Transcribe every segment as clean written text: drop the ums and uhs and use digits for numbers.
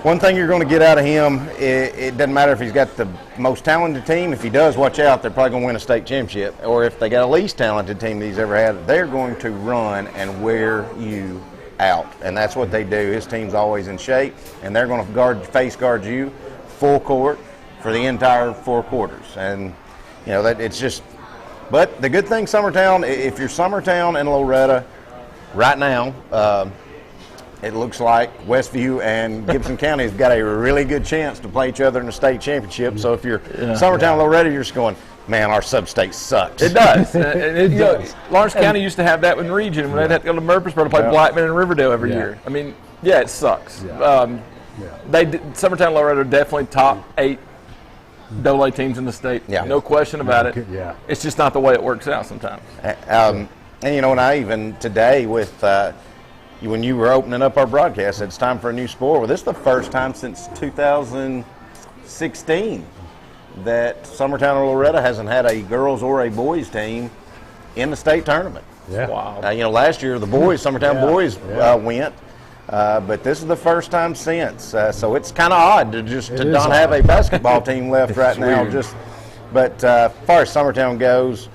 one thing you're going to get out of him, it doesn't matter if he's got the most talented team. If he does, watch out, they're probably going to win a state championship. Or if they got a least talented team that he's ever had, they're going to run and wear you out. And that's what they do. His team's always in shape, and they're going to face guard you full court for the entire 4 quarters. And, you know, that it's just – but the good thing, Summertown, if you're Summertown and Loretta right now, it looks like Westview and Gibson County has got a really good chance to play each other in the state championship. So if you're Summertown, Loretta, you're just going, man, our sub-state sucks. It does. It does. Lawrence County used to have that in region when they'd have to go to Murfreesboro to play Blackman and Riverdale every year. I mean, yeah, it sucks. Summertown and Loretta are definitely top 8 AA teams in the state. No question about it. It's just not the way it works out sometimes. And, you know, and I even today with when you were opening up our broadcast, it's time for a new sport. Well, this is the first time since 2016 that Summertown or Loretta hasn't had a girls or a boys team in the state tournament. Wow. You know, last year the boys, Summertown boys went, but this is the first time since. So it's kind of odd to not have a basketball team left right now. Weird. But as far as Summertown goes,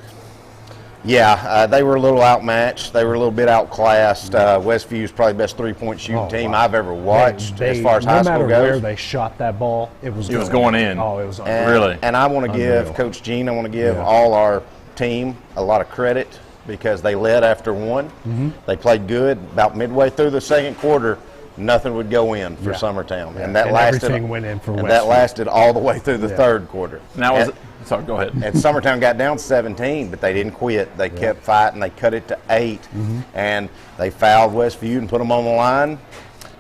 they were a little outmatched. They were a little bit outclassed. Westview's probably the best three-point shooting team I've ever watched as far as high school goes. No matter where they shot that ball, it was going in. Oh, it was really. And I want to give Coach Gene, I want to give all our team a lot of credit because they led after one. They played good. About midway through the second quarter, nothing would go in for Summertown. And that lasted. Everything went in for Westview. And that lasted all the way through the third quarter. Sorry, go ahead. And Summertown got down 17, but they didn't quit. They kept fighting. They cut it to 8, and they fouled Westview and put them on the line.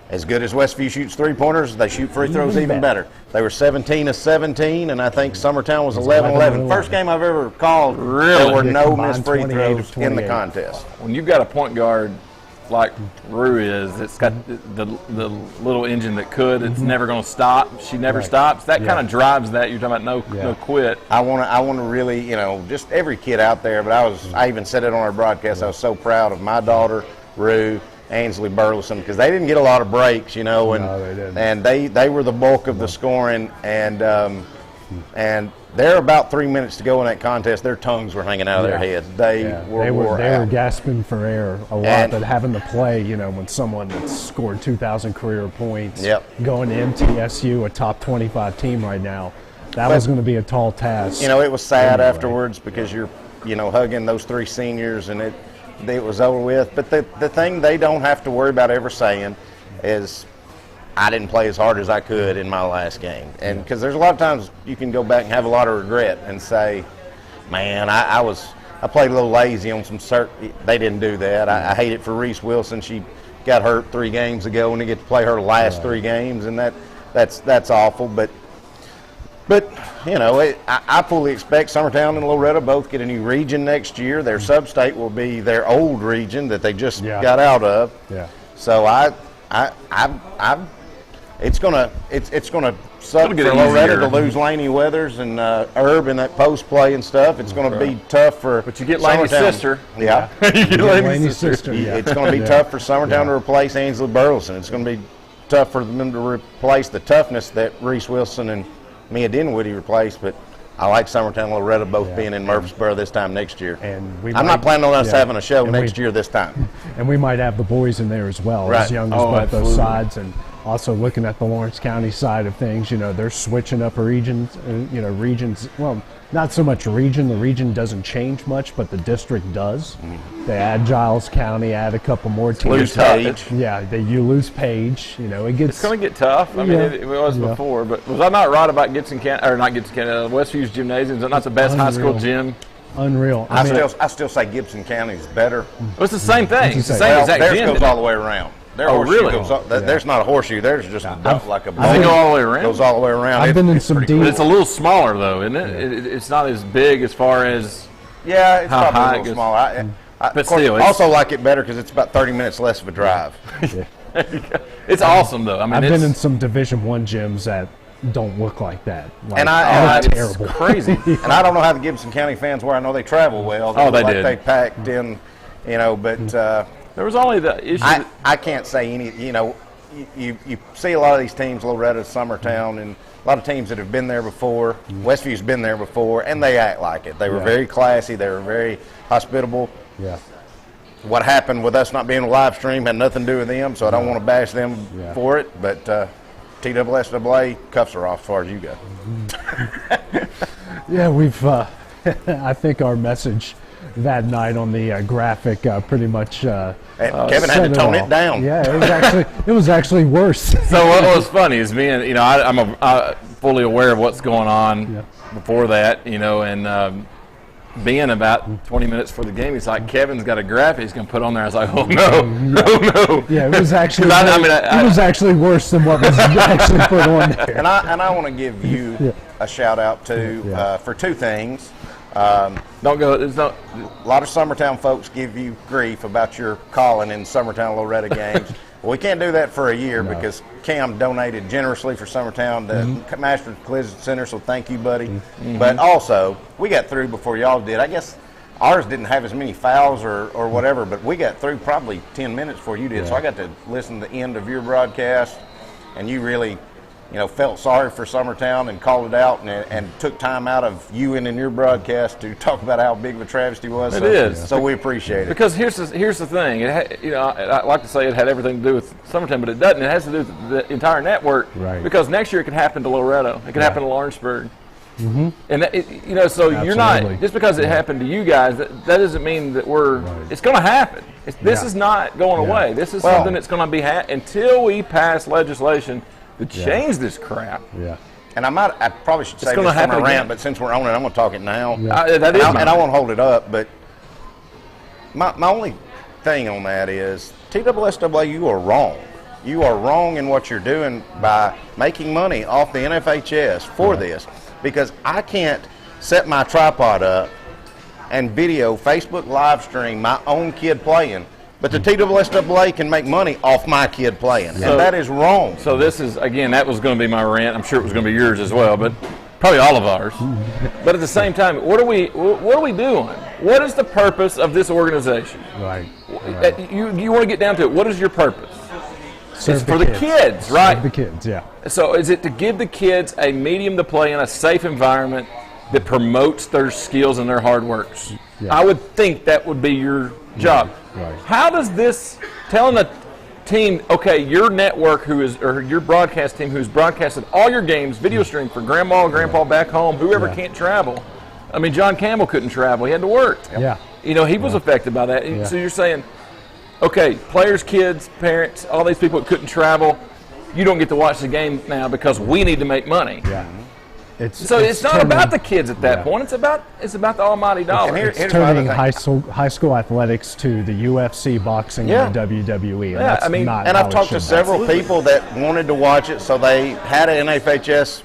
As good as Westview shoots three-pointers, they shoot free throws even better. They were 17 of 17, and I think Summertown was 11-11. First game I've ever called, there were no missed free throws in the contest. When you've got a point guard like Rue is, it's got the little engine that could. It's never going to stop. She never stops. That kind of drives that. You're talking about no quit. I want to really, you know, just every kid out there. But I even said it on our broadcast. I was so proud of my daughter, Rue, Ainsley Burleson, because they didn't get a lot of breaks, you know, and they were the bulk of the scoring, and they're about 3 minutes to go in that contest. Their tongues were hanging out of their heads. They were gasping for air a lot, but having to play, you know, when someone that's scored 2,000 career points, going to MTSU, a top 25 team right now, that was going to be a tall task. You know, it was sad afterwards because you're, you know, hugging those 3 seniors, and it was over with. But the thing they don't have to worry about ever saying is, I didn't play as hard as I could in my last game. And because there's a lot of times you can go back and have a lot of regret and say, man, I played a little lazy on some they didn't do that. I hate it for Reese Wilson. She got hurt 3 games ago and they get to play her last 3 games, and that's awful. But you know, I fully expect Summertown and Loretta both get a new region next year. Their sub-state will be their old region that they just got out of. So it's gonna suck for Loretta to lose Laney Weathers and Herb in that post play and stuff. It's gonna be tough for. But you get Laney's sister. You get Laney's sister. It's gonna be tough for Summertown to replace Ainsley Burleson. It's gonna be tough for them to replace the toughness that Reese Wilson and Mia Dinwiddie replaced. But I like Summertown and Loretta both being in Murfreesboro this time next year. And I'm not planning on us having a show next year this time. And we might have the boys in there as well, as young as both those sides. And also looking at the Lawrence County side of things, you know, they're switching up regions, well, not so much region. The region doesn't change much, but the district does. They add Giles County, add a couple more teams. Lose Page. You lose Page. You know, it's going to get tough. I mean, it was before, but was I not right about Gibson County, or not Gibson County, Westview's gymnasium? Is that not the best high school gym? Unreal. I still say Gibson County is better. It's the same thing. It's the same exact theirs gym. Goes all the way around. Really? There's not a horseshoe. There's just a dump like a ball. They go all the way around? Goes all the way around. I've been in some deep. But it's a little smaller, though, isn't it? It's not as big as far as. Yeah, it's probably a little smaller. But still, I also like it better because it's about 30 minutes less of a drive. It's awesome, though. I mean, I've been in some Division I gyms that don't look like that. It's terrible. Crazy. And I don't know how the Gibson County fans were. I know they travel well. They did. They packed in, you know, but. There was only the issue. I can't say any, you know, you see a lot of these teams, Loretta, Summertown, and a lot of teams that have been there before. Westview's been there before, and they act like it. They were very classy. They were very hospitable. Yeah. What happened with us not being a live stream had nothing to do with them, so I don't want to bash them for it. But TSSAA, cuffs are off as far as you go. Yeah, we've. I think our message that night on the graphic pretty much. Kevin had to tone it down. Yeah, it was actually worse. So what was funny is being, I'm fully aware of what's going on before that, and being about 20 minutes for the game, he's like, Kevin's got a graphic he's going to put on there. I was like, oh no, no. Yeah, it was actually it was actually worse than what was actually put on there. And I want to give you a shout out to for two things. Don't go. It's not. A lot of Summertown folks give you grief about your calling in Summertown Loretta games. Well, we can't do that for a year because Cam donated generously for Summertown, the Masters Collision Center, so thank you, buddy. But also, we got through before y'all did. I guess ours didn't have as many fouls or whatever, but we got through probably 10 minutes before you did. So I got to listen to the end of your broadcast, and you really, felt sorry for Summertown and called it out and took time out of you and in your broadcast to talk about how big of a travesty it was. It is. So we appreciate it. Because here's the thing. I like to say it had everything to do with Summertown, but it doesn't. It has to do with the entire network. Right. Because next year it could happen to Loretto. It could happen to Lawrenceburg. And so Absolutely. you're not just because it happened to you guys. That doesn't mean that we're. Right. It's going to happen. This is not going away. This is something that's going to be until we pass legislation to change this crap. Yeah. And I probably should say this on a rant, but since we're on it, I'm going to talk it now. Yeah. And I won't hold it up, but my only thing on that is TSSAA, you are wrong. You are wrong in what you're doing by making money off the NFHS for this, because I can't set my tripod up and video Facebook live stream my own kid playing. But the TSSAA can make money off my kid playing, and that is wrong. So this is, again, that was going to be my rant. I'm sure it was going to be yours as well, but probably all of ours. But at the same time, what are we doing? What is the purpose of this organization? Right. You want to get down to it. What is your purpose? It's for the kids, right? Serve the kids, yeah. So is it to give the kids a medium to play in, a safe environment that promotes their skills and their hard works? Yeah. I would think that would be your job. Right. How does this, telling a team, okay, your network or your broadcast team who's broadcasted all your games, video stream for grandma and grandpa back home, whoever can't travel. I mean, John Campbell couldn't travel. He had to work. Yeah. He was affected by that. So you're saying, okay, players, kids, parents, all these people that couldn't travel, you don't get to watch the game now because we need to make money. Yeah. It's not about the kids at that point. It's about the almighty dollar. It's turning high school athletics to the UFC, boxing, and the WWE. And I've talked to several people that wanted to watch it, so they had an NFHS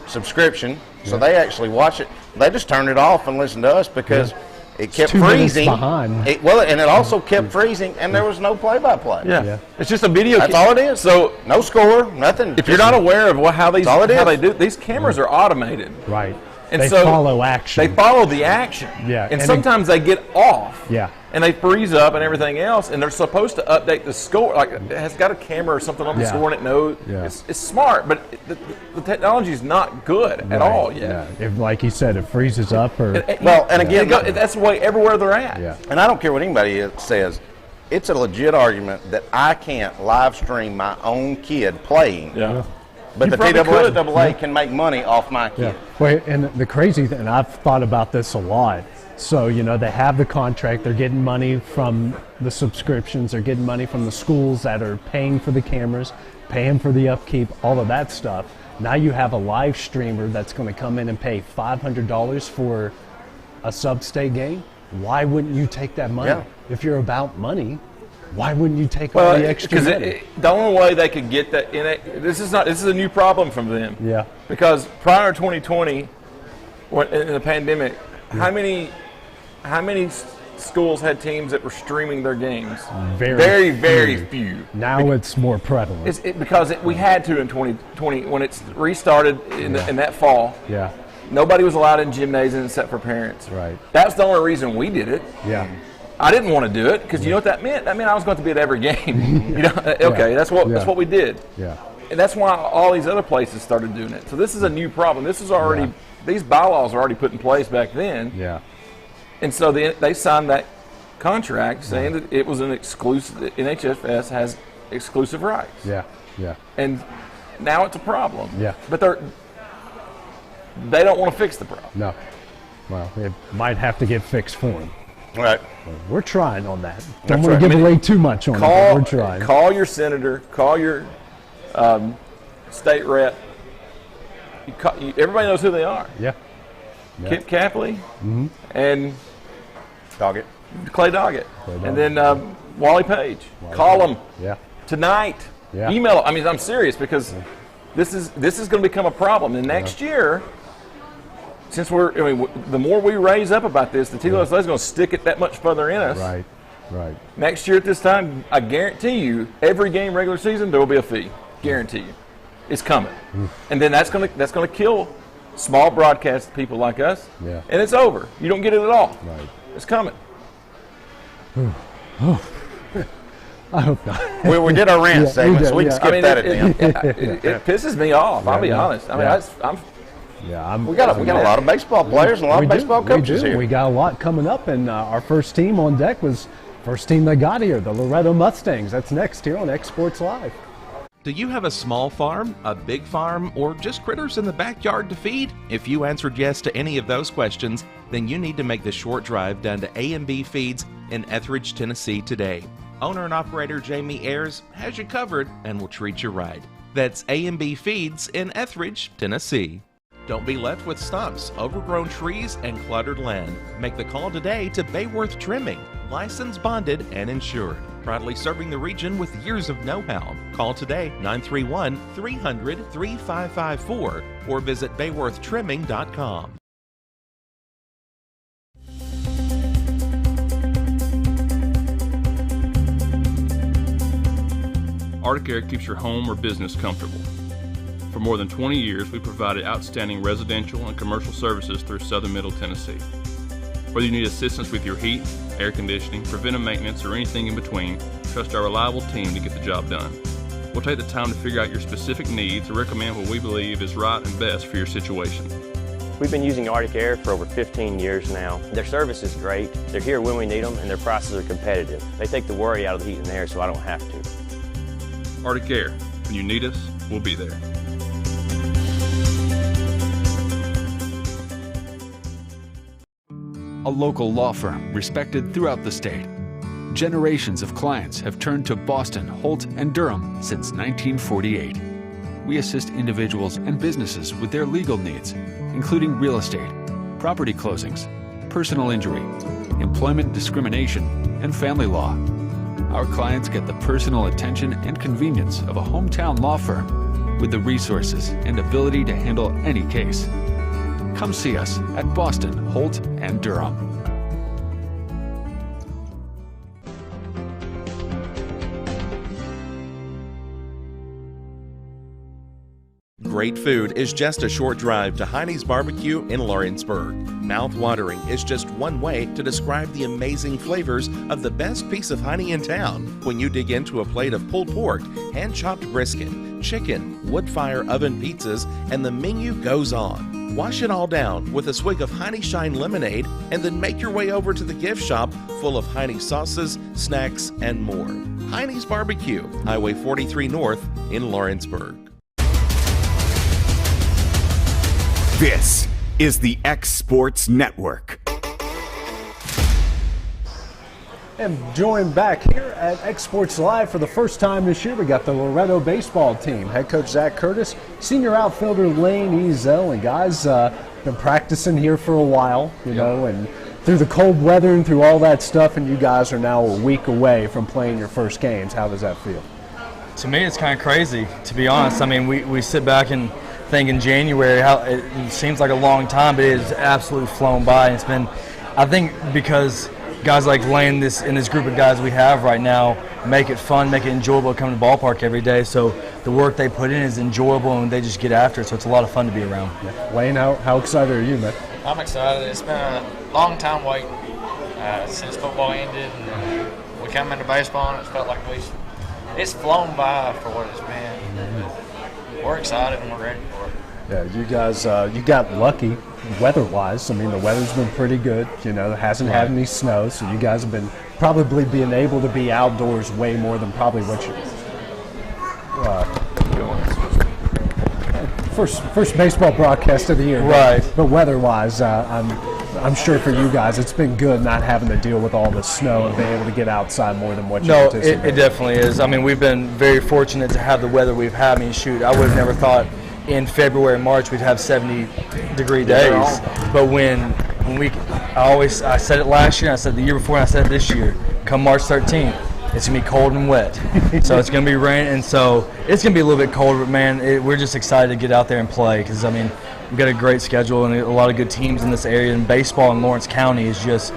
subscription, so they actually watch it. They just turned it off and listened to us because it kept freezing. And it also kept freezing, and there was no play-by-play. Yeah. It's just a video. That's all it is. So no score, nothing. If you're not aware of how they do, these cameras are automated. Right. And they follow action. They follow the action. Yeah. And sometimes they get off. Yeah. And they freeze up and everything else, and they're supposed to update the score. Like, it has got a camera or something on the score, and it knows. Yeah. It's smart, but the technology is not good at all yet. Yeah. If, like he said, it freezes up or. Again, that's the way everywhere they're at. Yeah. And I don't care what anybody says. It's a legit argument that I can't live stream my own kid playing. Yeah. But the TSSAA can make money off my kid. Yeah. Well, and the crazy thing, and I've thought about this a lot. So, they have the contract, they're getting money from the subscriptions, they're getting money from the schools that are paying for the cameras, paying for the upkeep, all of that stuff. Now you have a live streamer that's going to come in and pay $500 for a sub-state game. Why wouldn't you take that money? Yeah. If you're about money, why wouldn't you take all the extra money? The only way they could get that this is a new problem from them. Yeah. Because prior to 2020, in the pandemic, how many schools had teams that were streaming their games? Very few. Now it's more prevalent. Because we had to in 2020 when it restarted in that fall. Yeah. Nobody was allowed in gymnasiums except for parents. Right. That's the only reason we did it. Yeah. I didn't want to do it because you know what that meant? That meant I was going to be at every game. Okay, that's what we did. Yeah. And that's why all these other places started doing it. So this is a new problem. This is already these bylaws are already put in place back then. Yeah. And so they signed that contract saying that it was an exclusive. NHFS has exclusive rights. Yeah. Yeah. And now it's a problem. Yeah. But they don't want to fix the problem. No. Well, it might have to get fixed for them. Right. We're trying on that. Don't want to give away too much on it, but we're trying. Call your senator. Call your state rep. Everybody knows who they are. Yeah. Kip Capley and Doggett. Clay Doggett. And then Wally Page. Call them tonight. Yeah. Email them. I mean, I'm serious because this is going to become a problem. And next year, since the more we raise up about this, the TLSA is going to stick it that much further in us. Right. Right. Next year at this time, I guarantee you, every game regular season there will be a fee. Guarantee you, it's coming. And then that's going to kill small broadcast people like us. Yeah. And it's over. You don't get it at all. Right. It's coming. I hope not. We did our rant segment, so we can skip that at the end. It pisses me off. I'll be honest. I mean, we got a lot of baseball players and a lot of baseball coaches here. We got a lot coming up, and our first team on deck was first team that got here, the Loretto Mustangs. That's next here on xSports Live. Do you have a small farm, a big farm, or just critters in the backyard to feed? If you answered yes to any of those questions, then you need to make the short drive down to A&B Feeds in Etheridge, Tennessee today. Owner and operator Jamie Ayers has you covered and will treat you right. That's A&B Feeds in Etheridge, Tennessee. Don't be left with stumps, overgrown trees, and cluttered land. Make the call today to Bayworth Trimming, licensed, bonded, and insured. Proudly serving the region with years of know-how. Call today 931-300-3554 or visit bayworthtrimming.com. Arctic Air keeps your home or business comfortable. For more than 20 years, we've provided outstanding residential and commercial services through Southern Middle Tennessee. Whether you need assistance with your heat, air conditioning, preventive maintenance, or anything in between, trust our reliable team to get the job done. We'll take the time to figure out your specific needs and recommend what we believe is right and best for your situation. We've been using Arctic Air for over 15 years now. Their service is great, they're here when we need them, and their prices are competitive. They take the worry out of the heat and air so I don't have to. Arctic Air, when you need us, we'll be there. A local law firm respected throughout the state. Generations of clients have turned to Boston, Holt, and Durham since 1948. We assist individuals and businesses with their legal needs, including real estate, property closings, personal injury, employment discrimination, and family law. Our clients get the personal attention and convenience of a hometown law firm with the resources and ability to handle any case. Come see us at Boston, Holt, and Durham. Great food is just a short drive to Hinie's BBQ in Lawrenceburg. Mouth-watering is just one way to describe the amazing flavors of the best piece of Hinie in town when you dig into a plate of pulled pork, hand-chopped brisket, chicken, wood-fire oven pizzas, and the menu goes on. Wash it all down with a swig of Hinie Shine lemonade and then make your way over to the gift shop full of Hinie sauces, snacks, and more. Hinie's BBQ, Highway 43 North in Lawrenceburg. This is the xSports Network. And joined back here at xSports Live for the first time this year, we got the Loretto baseball team. Head coach Zach Curtis, senior outfielder Lane Ezel, and guys been practicing here for a while, you know, and through the cold weather and through all that stuff, and you guys are now a week away from playing your first games. How does that feel? To me, it's kind of crazy, to be honest. I mean, we sit back and think in January, how it seems like a long time, but it has absolutely flown by. And it's been, I think, because guys like Lane in this group of guys we have right now make it fun, make it enjoyable to come to the ballpark every day. So the work they put in is enjoyable, and they just get after it. So it's a lot of fun to be around. Yeah. Lane, how excited are you, man? I'm excited. It's been a long time waiting. since football ended, and we come into baseball, and it's felt like it's flown by for what it's been. We're excited and we're ready for it. Yeah, you guys, you got lucky weather-wise. I mean, the weather's been pretty good. You know, it hasn't had any snow, so you guys have been probably being able to be outdoors way more than probably what you. First baseball broadcast of the year, right? But weather-wise, I'm sure for you guys, it's been good not having to deal with all the snow and being able to get outside more than what you anticipated. No, it definitely is. I mean, we've been very fortunate to have the weather we've had. I mean, shoot, I would have never thought in February, March we'd have 70-degree days. But I said it last year, I said the year before, and I said it this year. Come March 13th, it's going to be cold and wet. So it's going to be rain, and so it's going to be a little bit colder, but man, we're just excited to get out there and play because, I mean, we've got a great schedule and a lot of good teams in this area, and baseball in Lawrence County is just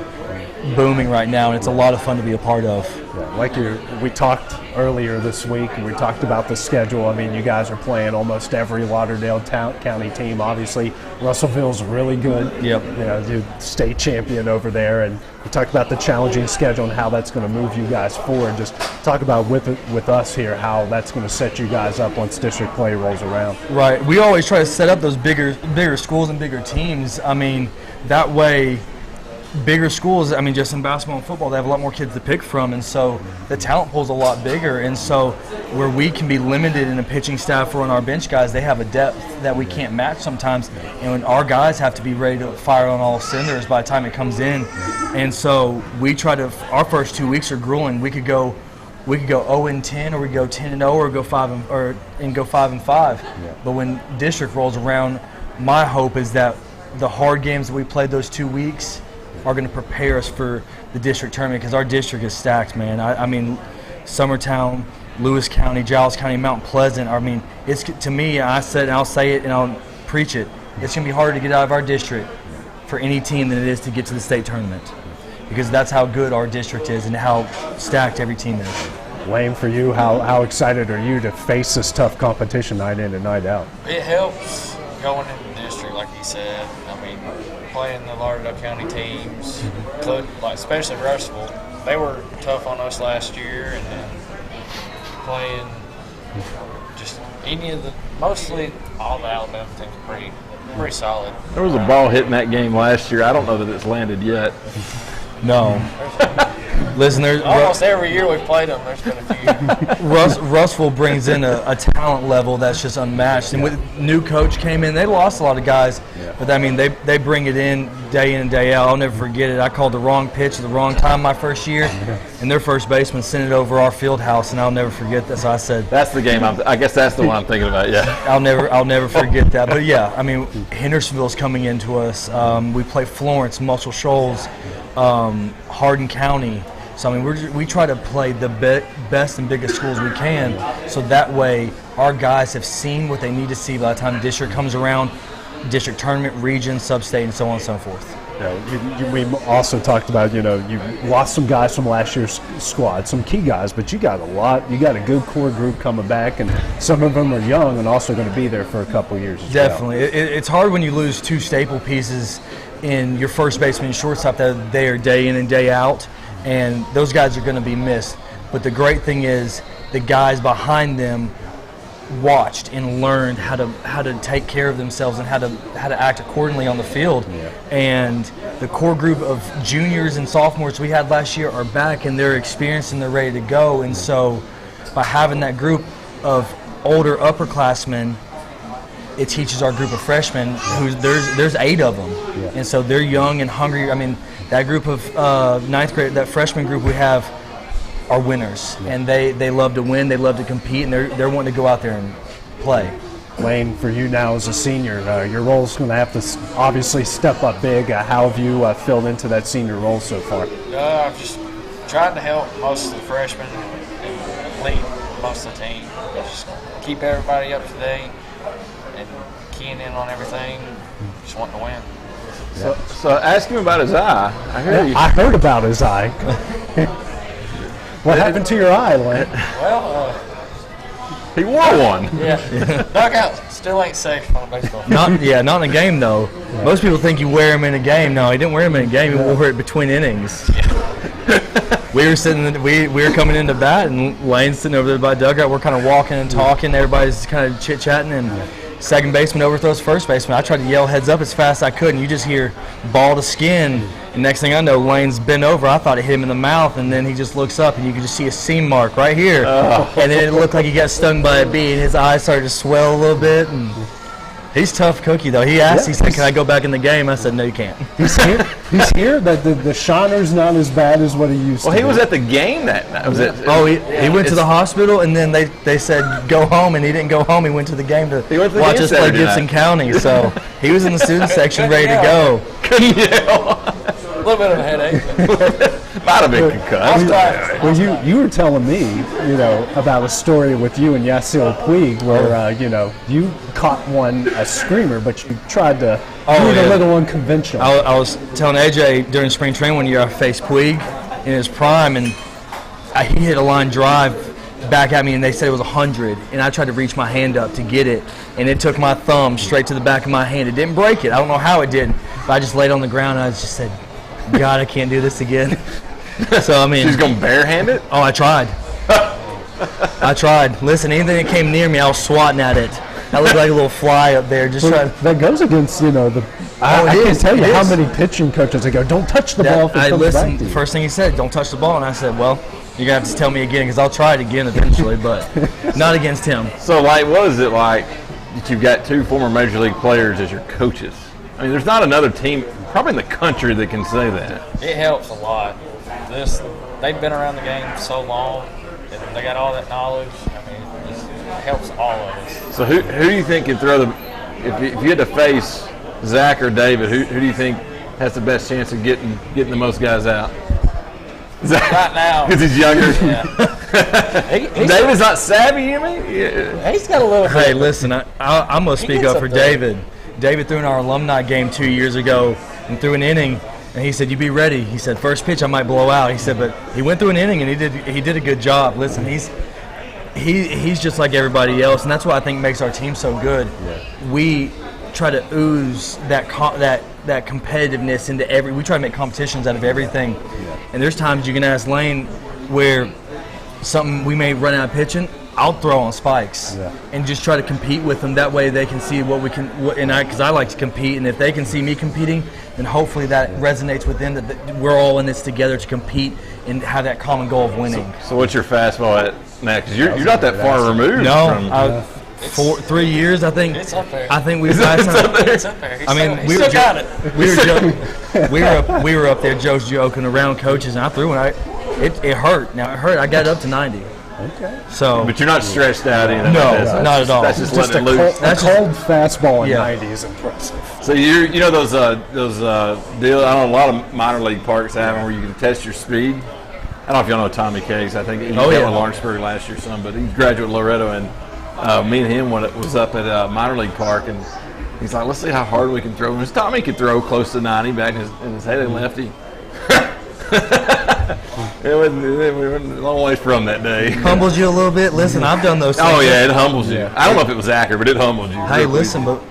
booming right now, and it's a lot of fun to be a part of. Yeah, we talked earlier this week, and we talked about the schedule. I mean, you guys are playing almost every Lauderdale County team. Obviously, Russellville's really good. Yep. You know, the state champion over there, and we talked about the challenging schedule and how that's going to move you guys forward. Just talk about with us here how that's going to set you guys up once district play rolls around. Right. We always try to set up those bigger schools and bigger teams. I mean, that way. Bigger schools, I mean, just in basketball and football, they have a lot more kids to pick from, and so the talent pool's a lot bigger. And so where we can be limited in a pitching staff or on our bench guys, they have a depth that we can't match sometimes. And when our guys have to be ready to fire on all cylinders by the time it comes in. And so we try to, our first 2 weeks are grueling. We could go 0-10, or we go 10-0, or go 5-5. Yeah. But when district rolls around, my hope is that the hard games that we played those 2 weeks are going to prepare us for the district tournament because our district is stacked, man. I mean, Summertown, Lewis County, Giles County, Mount Pleasant. I mean, it's, to me, I said, and I'll say it and I'll preach it, it's going to be harder to get out of our district for any team than it is to get to the state tournament because that's how good our district is and how stacked every team is. Wayne, for you, how excited are you to face this tough competition night in and night out? It helps going into the district, like he said. I mean, playing the Lauderdale County teams, like especially Rushville, they were tough on us last year, and then playing just mostly all the Alabama teams are pretty solid. There was a ball hitting that game last year. I don't know that it's landed yet. No. Listen, there's almost every year we've played them. There's been a few. Russell brings in a talent level that's just unmatched. And with new coach came in, they lost a lot of guys, but I mean they bring it in and day out. I'll never forget it. I called the wrong pitch at the wrong time my first year, and their first baseman sent it over our field house, and I'll never forget that. So I said, "That's the game. I guess that's the one I'm thinking about." Yeah. I'll never forget that. But yeah, I mean Hendersonville's coming into us. We play Florence, Muscle Shoals, Hardin County. So, I mean, we try to play the best and biggest schools we can, so that way our guys have seen what they need to see by the time the district comes around, district tournament, region, sub-state, and so on and so forth. We also talked about, you lost some guys from last year's squad, some key guys, but you got a good core group coming back, and some of them are young and also going to be there for a couple years as Definitely. well. It's hard when you lose two staple pieces in your first baseman and shortstop that they are day in and day out. And those guys are going to be missed. But the great thing is the guys behind them watched and learned how to take care of themselves and how to act accordingly on the field. Yeah. And the core group of juniors and sophomores we had last year are back, and they're experienced and they're ready to go. And so by having that group of older upperclassmen, it teaches our group of freshmen there's 8 of them. Yeah. And so they're young and hungry. I mean, that group of ninth grade, that freshman group we have are winners, and they love to win, they love to compete, and they're wanting to go out there and play. Wayne, for you now as a senior, your role is going to have to obviously step up big. How have you filled into that senior role so far? I'm just trying to help most of the freshmen and lead most of the team. Just keep everybody up to date and keying in on everything, just wanting to win. So ask him about his eye. I heard about his eye. What happened to your eye, Lynn? Well, he wore one. Yeah. Dugouts. Still ain't safe on a baseball field. Not in a game though. Yeah. Most people think you wear him in a game. No, he didn't wear him in a game. He wore it between innings. We were coming into bat, and Lane's sitting over there by dugout. We're kind of walking and talking. Everybody's kind of chit-chatting, and second baseman overthrows first baseman. I tried to yell heads up as fast as I could, and you just hear ball to skin. And next thing I know, Lane's bent over. I thought it hit him in the mouth, and then he just looks up, and you can just see a seam mark right here. And then it looked like he got stung by a bee, and his eyes started to swell a little bit. And he's tough cookie, though. He asked, he said, "Can I go back in the game?" I said, "No, you can't." He's here. He's here. But the shiner's not as bad as what he used to. Well, he was at the game that night. He went to the hospital, and then they said go home, and he didn't go home. He went to the game to watch us play Gibson County. So he was in the student section ready to go. Couldn't yell. A little bit of a headache. Might have been concussed. Well, you were telling me, about a story with you and Yasiel Puig where, you caught a screamer, but you tried to do it a little unconventional. I was telling AJ during spring training one year I faced Puig in his prime, and he hit a line drive back at me, and they said it was 100, and I tried to reach my hand up to get it, and it took my thumb straight to the back of my hand. It didn't break it. I don't know how it did, but I just laid on the ground, and I just said, God, I can't do this again. So, I mean. She's going barehand it? Oh, I tried. I tried. Listen, anything that came near me, I was swatting at it. I looked like a little fly up there. That goes against, I can't tell you how many pitching coaches that go, don't touch the ball if it comes back to you. First thing he said, don't touch the ball. And I said, well, you're going to have to tell me again because I'll try it again eventually, but not against him. So, what is it like that you've got two former Major League players as your coaches? I mean, there's not another team probably in the country that can say that. It helps a lot. They've been around the game so long, and they got all that knowledge. I mean, it helps all of us. So who do you think can throw if you had to face Zach or David, who do you think has the best chance of getting the most guys out? Zach, right now. Because he's younger? Yeah. David's not savvy, you mean? Yeah. He's got a little bit. Hey, listen, I'm going to speak up for David. David threw in our alumni game 2 years ago and threw an inning, and he said, "You be ready." He said, "First pitch, I might blow out." He said, but he went through an inning and he did a good job. Listen, he's just like everybody else, and that's what I think makes our team so good. Yeah. We try to ooze that competitiveness into we try to make competitions out of everything. Yeah. And there's times you can ask Lane where something we may run out of pitching. I'll throw on spikes and just try to compete with them. That way they can see what we can, because I like to compete, and if they can see me competing, then hopefully that resonates with them that we're all in this together to compete and have that common goal of winning. So what's your fastball at now? Because you're not that far removed. No, 3 years I think. It's up there. I think we've got It's up there. I mean, we were up there joking around coaches, and I threw one. It hurt. Now it hurt. I got it up to 90. Okay. So, but you're not stretched out either. No, not at all. That's just letting it loose. Cold fastball in 90 is impressive. So those deals. I know a lot of minor league parks have them where you can test your speed. I don't know if y'all know Tommy Case. I think he was in Lawrenceburg last year, but he's graduate Loretto, and me and him was up at minor league park, and he's like, "Let's see how hard we can throw." And Tommy could throw close to 90 back in his head and lefty. We were a long way from that day. Humbles you a little bit. Listen, I've done those things. Oh, yeah, it humbles you. I don't know if it was accurate, but it humbled you. Hey, listen, but,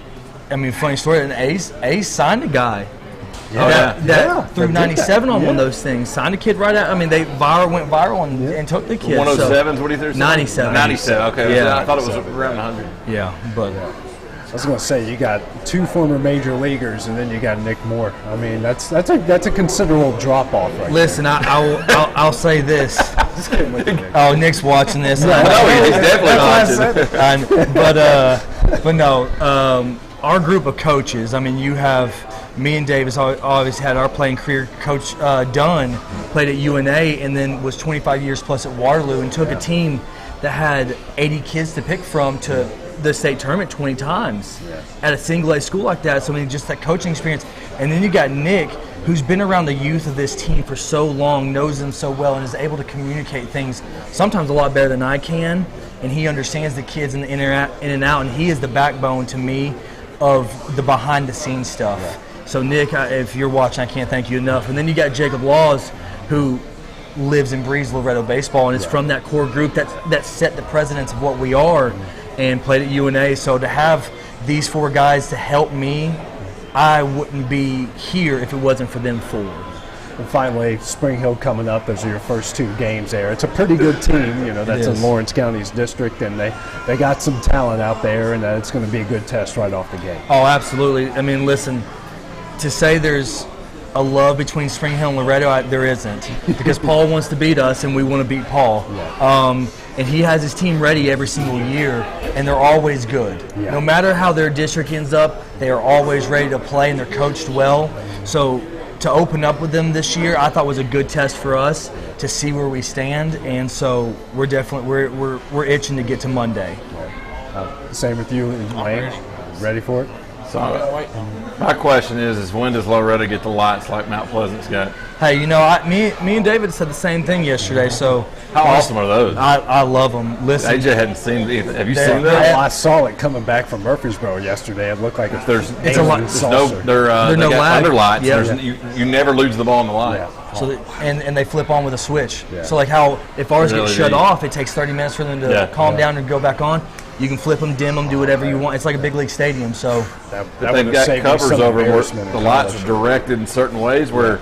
I mean, funny story. And Ace signed a guy through 97 on one of those things. Signed a kid right out. I mean, they went viral and took the kid. 107s, what do you think? 97. 97, okay. Yeah. I thought it was around 100. Yeah, but... I was going to say, you got two former major leaguers, and then you got Nick Moore. I mean, that's a considerable drop off right Listen, I'll say this. Just kidding with you, Nick. Oh, Nick's watching this. He's definitely watching. But no, our group of coaches. I mean, you have me and Davis obviously had our playing career. Coach Dunn played at UNA and then was 25 years plus at Waterloo and took a team that had 80 kids to pick from to the state tournament 20 times at a single A school like that. So I mean, just that coaching experience. And then you got Nick, who's been around the youth of this team for so long, knows them so well, and is able to communicate things sometimes a lot better than I can. And he understands the kids in and out, and he is the backbone to me of the behind the scenes stuff. Yeah. So Nick, if you're watching, I can't thank you enough. And then you got Jacob Laws, who lives and breathes Loretto baseball and is from that core group that set the precedence of what we are. and played at UNA. So to have these 4 guys to help me, I wouldn't be here if it wasn't for them 4. And finally, Spring Hill coming up. Those are your first 2 games there. It's a pretty good team, that's in Lawrence County's district, and they got some talent out there, and it's going to be a good test right off the gate. Oh, absolutely. I mean, listen, to say there's a love between Spring Hill and Loretto, there isn't, because Paul wants to beat us and we want to beat Paul. Yeah. And he has his team ready every single year, and they're always good. Yeah. No matter how their district ends up, they are always ready to play, and they're coached well. So to open up with them this year, I thought was a good test for us to see where we stand, and so we're definitely we're itching to get to Monday. Same with you, Wayne. Ready for it? So my question is when does Loretto get the lights like Mount Pleasant's got? Hey, me and David said the same thing yesterday. So how awesome are those? I love them. Listen, AJ hadn't seen either. Have you seen them? I saw it coming back from Murfreesboro yesterday. It looked like there's no underlights. Yeah. You never lose the ball in the light. Yeah. So and they flip on with a switch. Yeah. So like how if ours gets shut off, it takes 30 minutes for them to calm down and go back on. You can flip them, dim them, do whatever you want. It's like a big league stadium. So they've got covers over where the lights are directed in certain ways where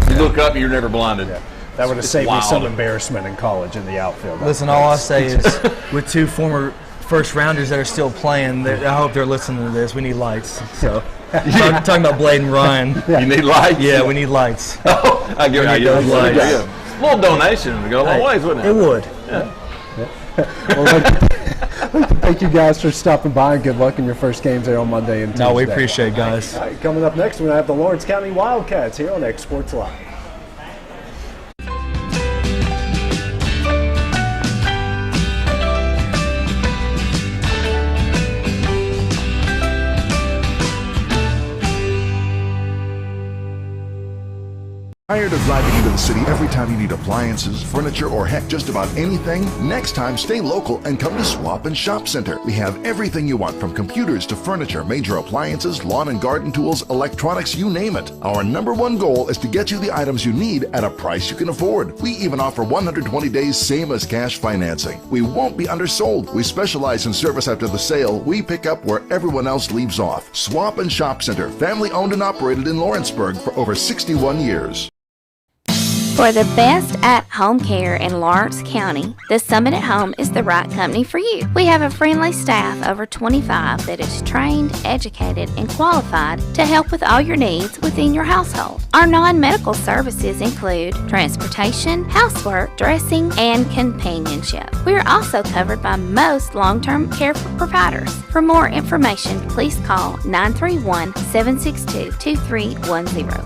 you look up and you're never blinded. Yeah. That would have saved me some embarrassment in college in the outfield. Listen, all I say is with 2 former first rounders that are still playing, I hope they're listening to this. We need lights. So talking about Blade and Ryan. You need lights? Yeah, we need lights. Oh, I give you lights. A little donation would go a long ways, wouldn't it? It would. Yeah. Well, thank you guys for stopping by, and good luck in your first games there on Monday and Tuesday. No, we appreciate it, guys. All right, coming up next, we're going to have the Lawrence County Wildcats here on xSports Live. Tired of driving into the city every time you need appliances, furniture, or heck, just about anything? Next time, stay local and come to Swap and Shop Center. We have everything you want, from computers to furniture, major appliances, lawn and garden tools, electronics, you name it. Our #1 goal is to get you the items you need at a price you can afford. We even offer 120 days same as cash financing. We won't be undersold. We specialize in service after the sale. We pick up where everyone else leaves off. Swap and Shop Center, family owned and operated in Lawrenceburg for over 61 years. For the best at-home care in Lawrence County, the Summit at Home is the right company for you. We have a friendly staff, over 25, that is trained, educated, and qualified to help with all your needs within your household. Our non-medical services include transportation, housework, dressing, and companionship. We are also covered by most long-term care providers. For more information, please call 931-762-2310.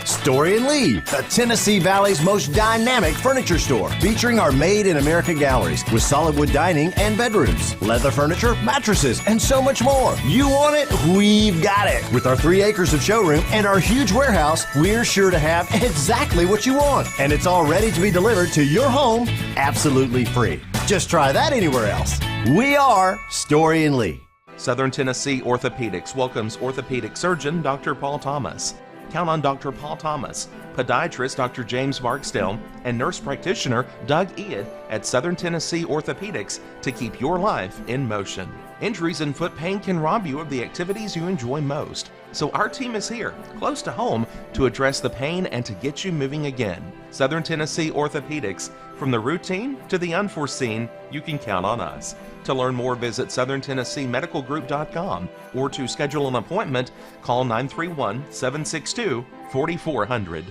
Story and Lee, the Tennessee Valley's most dynamic furniture store, featuring our Made in America galleries with solid wood dining and bedrooms, leather furniture, mattresses, and so much more. You want it? We've got it. With our 3 acres of showroom and our huge warehouse, we're sure to have exactly what you want. And it's all ready to be delivered to your home absolutely free. Just try that anywhere else. We are Story and Lee. Southern Tennessee Orthopedics welcomes orthopedic surgeon Dr. Paul Thomas. Count on Dr. Paul Thomas, podiatrist Dr. James Barksdale, and nurse practitioner Doug Iad at Southern Tennessee Orthopedics to keep your life in motion. Injuries and foot pain can rob you of the activities you enjoy most. So our team is here, close to home, to address the pain and to get you moving again. Southern Tennessee Orthopedics, from the routine to the unforeseen, you can count on us. To learn more, visit southerntennesseemedicalgroup.com, or to schedule an appointment, call 931-762-4400.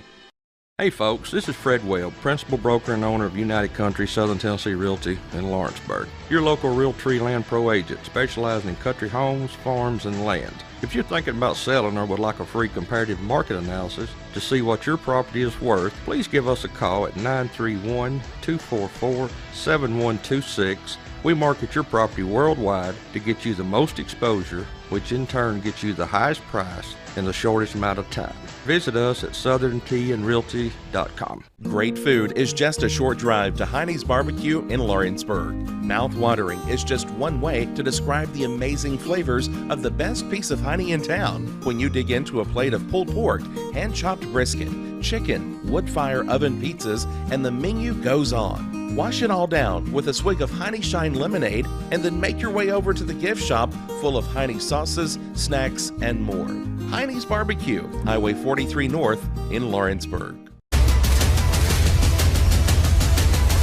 Hey folks, this is Fred Webb, principal broker and owner of United Country Southern Tennessee Realty in Lawrenceburg. Your local Realtree Land Pro agent, specializing in country homes, farms, and land. If you're thinking about selling or would like a free comparative market analysis to see what your property is worth, please give us a call at 931-244-7126. We market your property worldwide to get you the most exposure, which in turn gets you the highest price in the shortest amount of time. Visit us at southernteaandrealty.com. Great food is just a short drive to Hinie's BBQ in Lawrenceburg. Mouth-watering is just one way to describe the amazing flavors of the best piece of Hinie in town. When you dig into a plate of pulled pork, hand-chopped brisket, chicken, wood-fire oven pizzas, and the menu goes on. Wash it all down with a swig of Hinie Shine Lemonade and then make your way over to the gift shop full of Hinie sauces, snacks, and more. Hinie's BBQ, Highway 43 North in Lawrenceburg.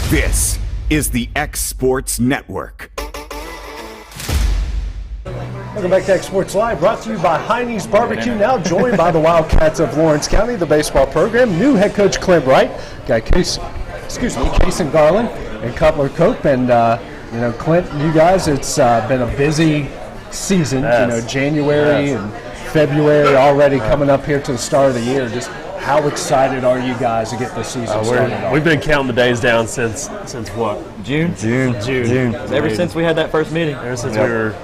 This is the xSports Network. Welcome back to xSports Live, brought to you by Hinie's BBQ. Now joined by the Wildcats of Lawrence County, the baseball program. New head coach Clint Wright, got Kason Garland and Cutler Cope. And Clint, you guys, it's been a busy season. Yes. January and February already coming up here to the start of the year. Just how excited are you guys to get this season started? We've been counting the days down since what? June. Ever since we had that first meeting. Ever since we were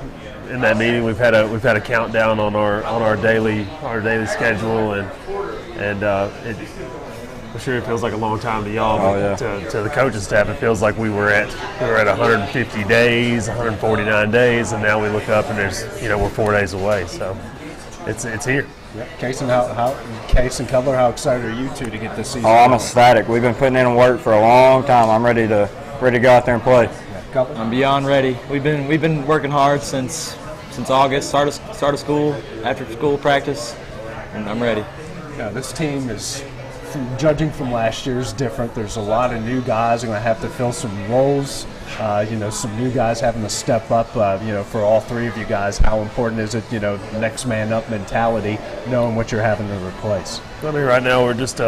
in that meeting, we've had a countdown on our daily schedule, and I'm sure it feels like a long time to y'all, but to the coaching staff, it feels like we were at 150 days, 149 days, and now we look up and we're 4 days away. So it's here. Yep. Case and Cutler, how excited are you two to get this season? I'm ecstatic. We've been putting in work for a long time. I'm ready to go out there and play. Yeah. I'm beyond ready. We've been working hard since August, start of school, after school practice, and I'm ready. Yeah, this team is, judging from last year, is different. There's a lot of new guys who are going to have to fill some roles. Some new guys having to step up. For all three of you guys, how important is it? Next man up mentality, knowing what you're having to replace. I mean, right now we're just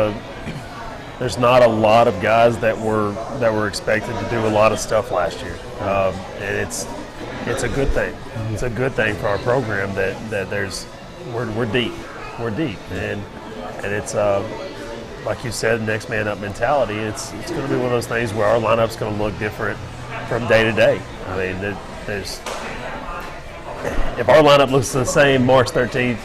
there's not a lot of guys that were expected to do a lot of stuff last year, and it's a good thing. It's a good thing for our program that we're deep, and it's like you said, next man up mentality. It's going to be one of those things where our lineup's going to look different from day to day. I mean, if our lineup looks the same March 13th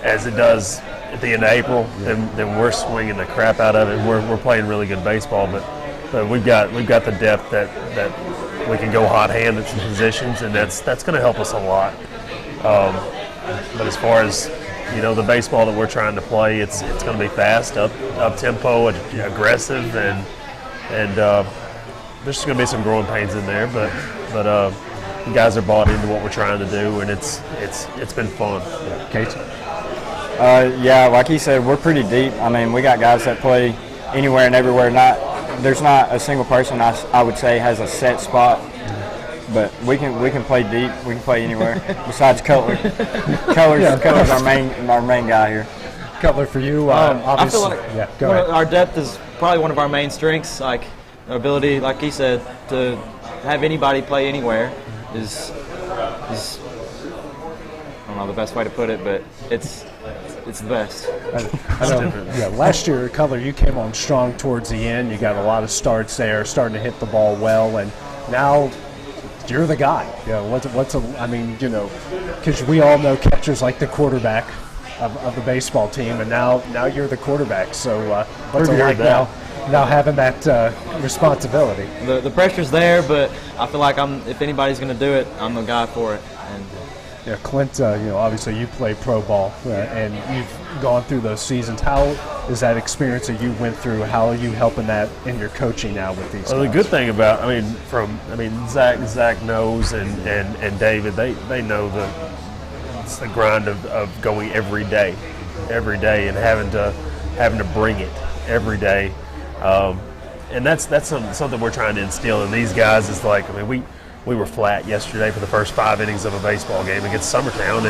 as it does at the end of April, then we're swinging the crap out of it. We're playing really good baseball, but we've got the depth that we can go hot-handed in positions, and that's going to help us a lot. But as far as the baseball that we're trying to play, it's going to be fast, up tempo, aggressive, and there's just going to be some growing pains in there. But the guys are bought into what we're trying to do, and it's been fun. Kate? Like he said, we're pretty deep. I mean, we got guys that play anywhere and everywhere. There's not a single person I would say has a set spot. But we can play deep. We can play anywhere besides Cutler. Cutler's our main guy here. Cutler, for you, obviously. I feel like go our depth is probably one of our main strengths. Like our ability, like he said, to have anybody play anywhere is I don't know the best way to put it, but it's the best. I know. Last year, Cutler, you came on strong towards the end. You got a lot of starts there, starting to hit the ball well, and now you're the guy. Because we all know catchers like the quarterback of the baseball team, and now you're the quarterback. So what's it like now having that responsibility? The pressure's there, but I feel like if anybody's going to do it, I'm the guy for it. And Clint, obviously you play pro ball, and you've gone through those seasons. How is that experience that you went through? How are you helping that in your coaching now with these guys? The good thing about, Zach knows, and David, they know it's the grind of going every day, and having to bring it every day, and that's something we're trying to instill in these guys. Is like, we were flat yesterday for the first 5 innings of a baseball game against Summertown,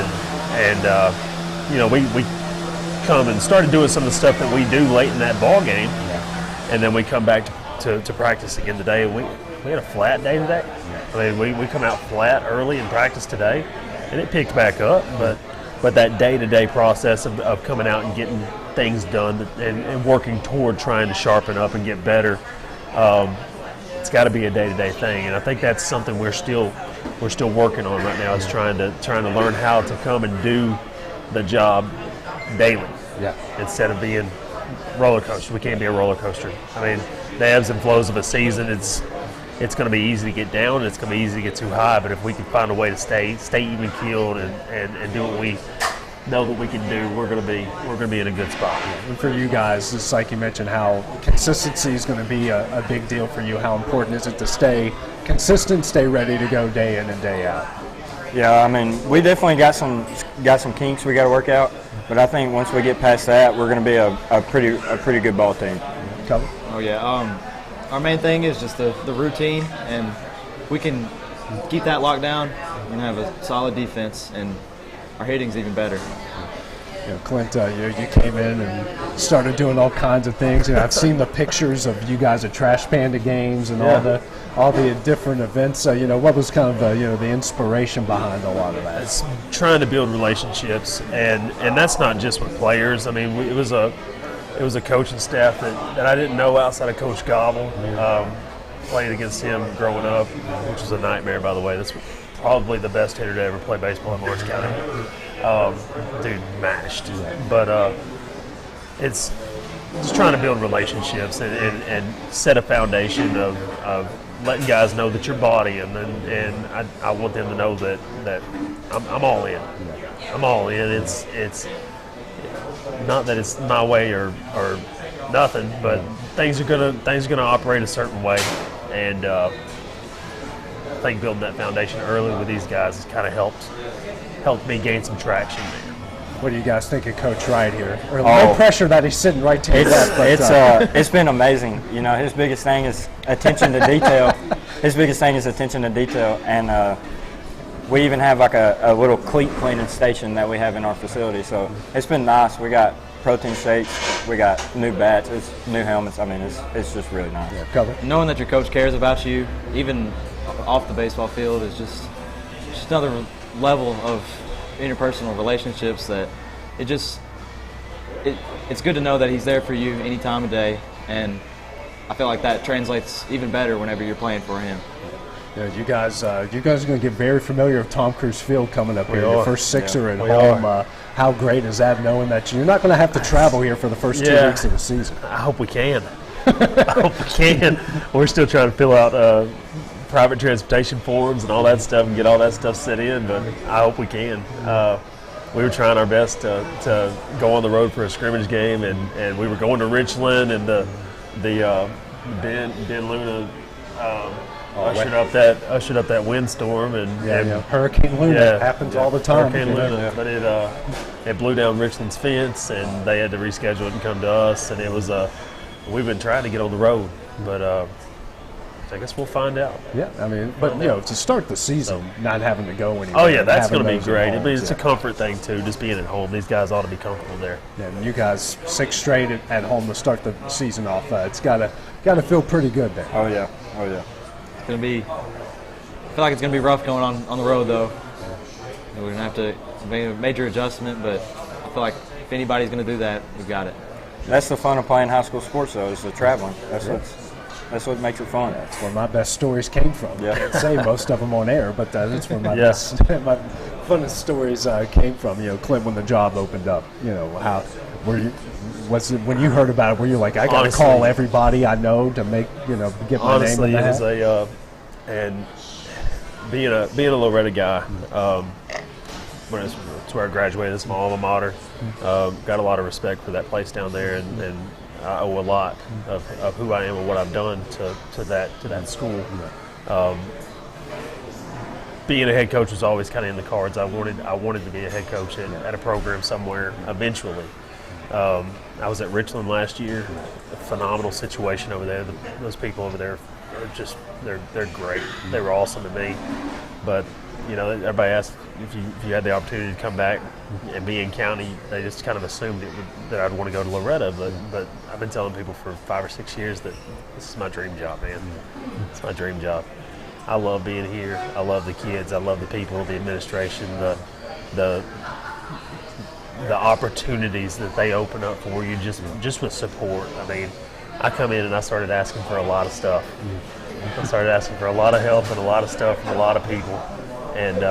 and we come and started doing some of the stuff that we do late in that ball game, and then we come back to practice again today, and we had a flat day today. We come out flat early in practice today, and it picked back up, but that day-to-day process of coming out and getting things done and working toward trying to sharpen up and get better, it's got to be a day-to-day thing, and I think that's something we're still working on right now. Is trying to learn how to come and do the job daily, instead of being roller coaster. We can't be a roller coaster. The ebbs and flows of a season. It's going to be easy to get down. It's going to be easy to get too high. But if we can find a way to stay even keeled and do what know that we can do, we're going to be in a good spot. And for you guys, it's like you mentioned how consistency is going to be a big deal for you. How important is it to stay consistent, stay ready to go day in and day out? Yeah, I mean, we definitely got some kinks we got to work out, but I think once we get past that, we're going to be a pretty good ball team. Cover? Oh yeah, our main thing is just the routine, and we can keep that locked down. We're going to have a solid defense, and our hitting's even better. Clint, you came in and started doing all kinds of things. I've seen the pictures of you guys at Trash Panda games and all the different events. What was kind of the inspiration behind a lot of that? It's trying to build relationships, and that's not just with players. I mean, it was a coaching staff that I didn't know outside of Coach Gobble. Played against him growing up, which was a nightmare, by the way. That's probably the best hitter to ever play baseball in Lawrence County. Dude, mashed. But it's just trying to build relationships and set a foundation of letting guys know that you're body, and I want them to know that I'm all in. I'm all in. It's not that it's my way or nothing, but things are gonna operate a certain way, and I think building that foundation early with these guys has kind of helped me gain some traction there. What do you guys think of Coach Wright here? No pressure that he's sitting right to your left. It's been amazing. His biggest thing is attention to detail. His biggest thing is attention to detail, and we even have like a little cleat cleaning station that we have in our facility. So it's been nice. We got protein shakes, we got new bats, new helmets. I mean, it's just really nice. Yeah, cover. Knowing that your coach cares about you, even off the baseball field, is just another level of interpersonal relationships that it's good to know that he's there for you any time of day, and I feel like that translates even better whenever you're playing for him. Yeah, you guys are going to get very familiar with Tom Cruise Field coming up here. Your first sixer at home. How great is that, knowing that you're not going to have to travel here for the first 2 weeks of the season? I hope we can. I hope we can. We're still trying to fill out private transportation forms and all that stuff and get all that stuff set in, but I hope we can. We were trying our best to go on the road for a scrimmage game, and we were going to Richland, and the Ben Luna ushered up that windstorm, and Hurricane Luna happens all the time. Hurricane Luna, but it blew down Richland's fence, and they had to reschedule it and come to us, and it was we've been trying to get on the road, but I guess we'll find out. Yeah, I mean, but to start the season, not having to go anywhere. Oh yeah, that's going to be great. It's a comfort thing too, just being at home. These guys ought to be comfortable there. Yeah, and you guys 6 straight at home to start the season off. It's got to feel pretty good there. Oh yeah. It's going to be. I feel like it's going to be rough going on the road though. We're going to have to make a major adjustment, but I feel like if anybody's going to do that, we've got it. That's the fun of playing high school sports, though, is the traveling. That's what makes it fun. That's where my best stories came from. I can't say most of them on air, but that's where my my funnest stories came from. Clint, when the job opened up, how were you? Was it when you heard about it? Were you like, I got to call everybody I know to make get my name in the hat? Honestly, it was and being a Loretta guy. It's where I graduated. It's my alma mater. Got a lot of respect for that place down there, and I owe a lot of who I am and what I've done to that school. Being a head coach was always kind of in the cards. I wanted to be a head coach at a program somewhere eventually. I was at Richland last year. A phenomenal situation over there. Those people over there are they're great. They were awesome to me. But everybody asked if you had the opportunity to come back and be in county. They just kind of assumed that I'd want to go to Loretta. But I've been telling people for 5 or 6 years that this is my dream job, man. It's my dream job. I love being here. I love the kids. I love the people, the administration, the opportunities that they open up for you just with support. I mean, I come in and I started asking for a lot of stuff. I started asking for a lot of help and a lot of stuff from a lot of people. And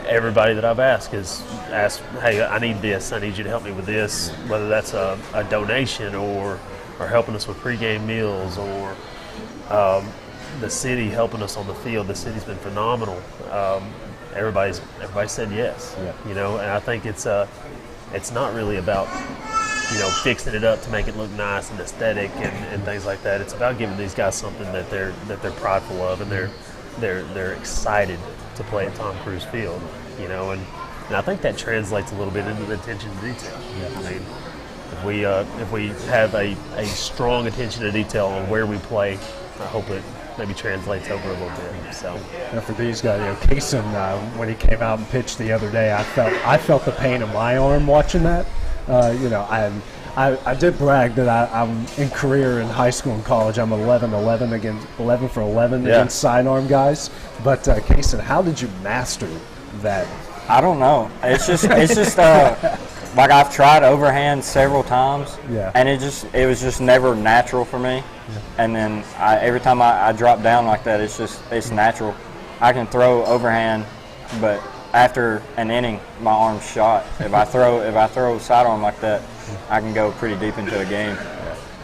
everybody that I've asked has asked, hey, I need this. I need you to help me with this, whether that's a donation or helping us with pregame meals or the city helping us on the field. The city's been phenomenal. Everybody said yes. You know, and I think it's not really about, you know, fixing it up to make it look nice and aesthetic and things like that. It's about giving these guys something that they're prideful of, and they're excited to play at Tom Cruise Field. You know, and I think that translates a little bit into the attention to detail. I mean, if we have a strong attention to detail on where we play, I hope it maybe translates over a little bit. So, and for these guys, you know, Kaysen, when he came out and pitched the other day, I felt the pain in my arm watching that. You know, I did brag that I'm in career in high school and college. I'm 11-11 against 11 for 11 against sidearm guys. But Kaysen, how did you master that? I don't know. It's just like I've tried overhand several times, and it was just never natural for me. And then every time I drop down like that, it's natural. I can throw overhand, but after an inning, my arm's shot. If I throw sidearm like that, I can go pretty deep into a game.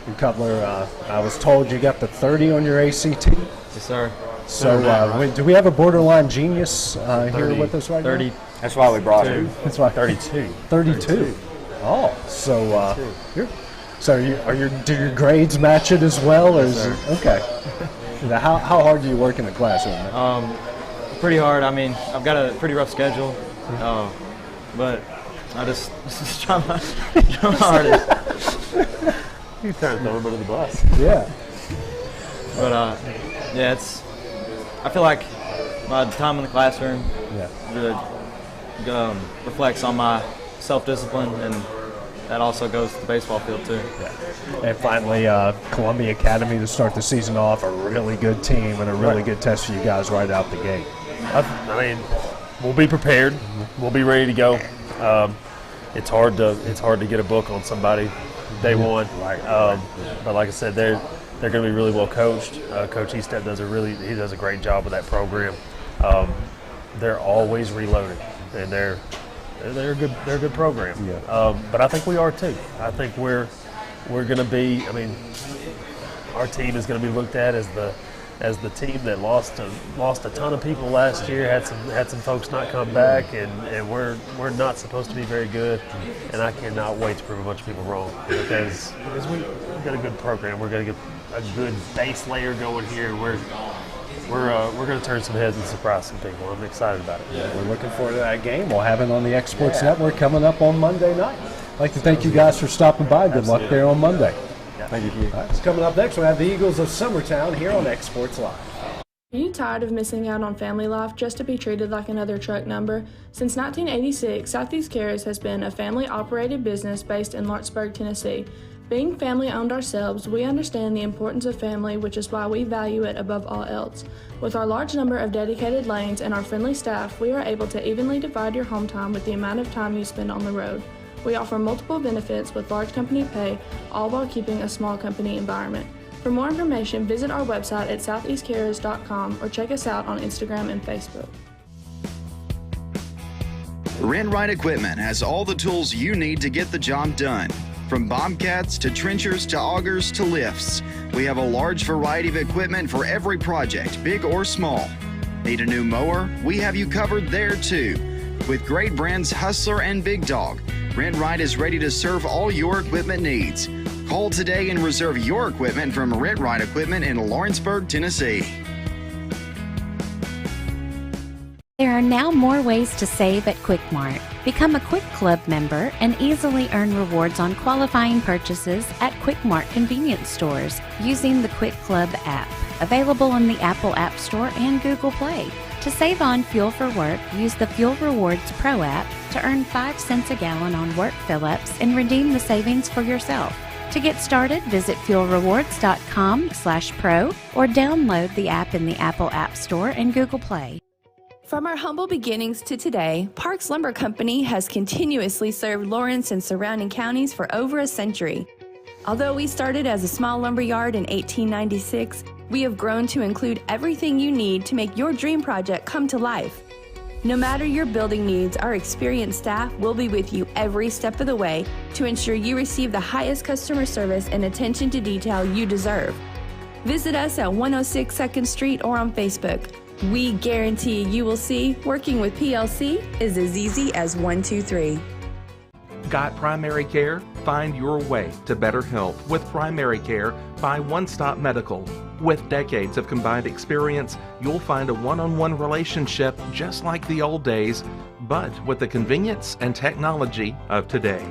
And Cutler, I was told you got the 30 on your ACT. Yes, sir. So do we have a borderline genius here with us right 30. now? That's why we brought him. That's why 32. 32. Oh, so do your grades match it as well? Or okay. Now, how hard do you work in the classroom? Pretty hard. I mean, I've got a pretty rough schedule, but I just try my hardest. You're trying to throw everybody to the bus. Yeah. But I feel like my time in the classroom really reflects on my self-discipline, and that also goes to the baseball field too. And finally, Columbia Academy to start the season off, a really good team and a really good test for you guys right out the gate. I mean, we'll be prepared. We'll be ready to go. It's hard to get a book on somebody day one. But like I said, they're going to be really well coached. Coach Estep does a great job with that program. They're always reloaded, and they're a good program. But I think we are too. I think we're going to be. I mean, our team is going to be looked at as the team that lost a ton of people last year. Had some folks not come back, and we're not supposed to be very good. And I cannot wait to prove a bunch of people wrong, because we've got a good program. We're going to get a good base layer going here. We're going to turn some heads and surprise some people. I'm excited about it. We're looking forward to that game. We'll have it on the xSports Network coming up on Monday night. I'd like to thank you guys for stopping by. Good luck there on Monday. Thank you. All right, so coming up next, we'll have the Eagles of Summertown here on xSports Live. Are you tired of missing out on family life just to be treated like another truck number? Since 1986, Southeast Cares has been a family-operated business based in Lawrenceburg, Tennessee. Being family-owned ourselves, we understand the importance of family, which is why we value it above all else. With our large number of dedicated lanes and our friendly staff, we are able to evenly divide your home time with the amount of time you spend on the road. We offer multiple benefits with large company pay, all while keeping a small company environment. For more information, visit our website at southeastcarriers.com or check us out on Instagram and Facebook. Renwright Equipment has all the tools you need to get the job done. From bobcats to trenchers to augers to lifts, we have a large variety of equipment for every project, big or small. Need a new mower? We have you covered there too. With great brands Hustler and Big Dog, Renwright is ready to serve all your equipment needs. Call today and reserve your equipment from Renwright Equipment in Lawrenceburg, Tennessee. There are now more ways to save at Quick Mart. Become a Quick Club member and easily earn rewards on qualifying purchases at Quick Mart convenience stores using the Quick Club app, available in the Apple App Store and Google Play. To save on fuel for work, use the Fuel Rewards Pro app to earn 5 cents a gallon on work fill-ups and redeem the savings for yourself. To get started, visit fuelrewards.com/pro or download the app in the Apple App Store and Google Play. From our humble beginnings to today, Parks Lumber Company has continuously served Lawrence and surrounding counties for over a century. Although we started as a small lumber yard in 1896, we have grown to include everything you need to make your dream project come to life. No matter your building needs, our experienced staff will be with you every step of the way to ensure you receive the highest customer service and attention to detail you deserve. Visit us at 106 2nd Street or on Facebook. We guarantee you will see working with PLC is as easy as 1, 2, 3. Got primary care? Find your way to better health with primary care by One Stop Medical. With decades of combined experience, you'll find a one-on-one relationship just like the old days, but with the convenience and technology of today.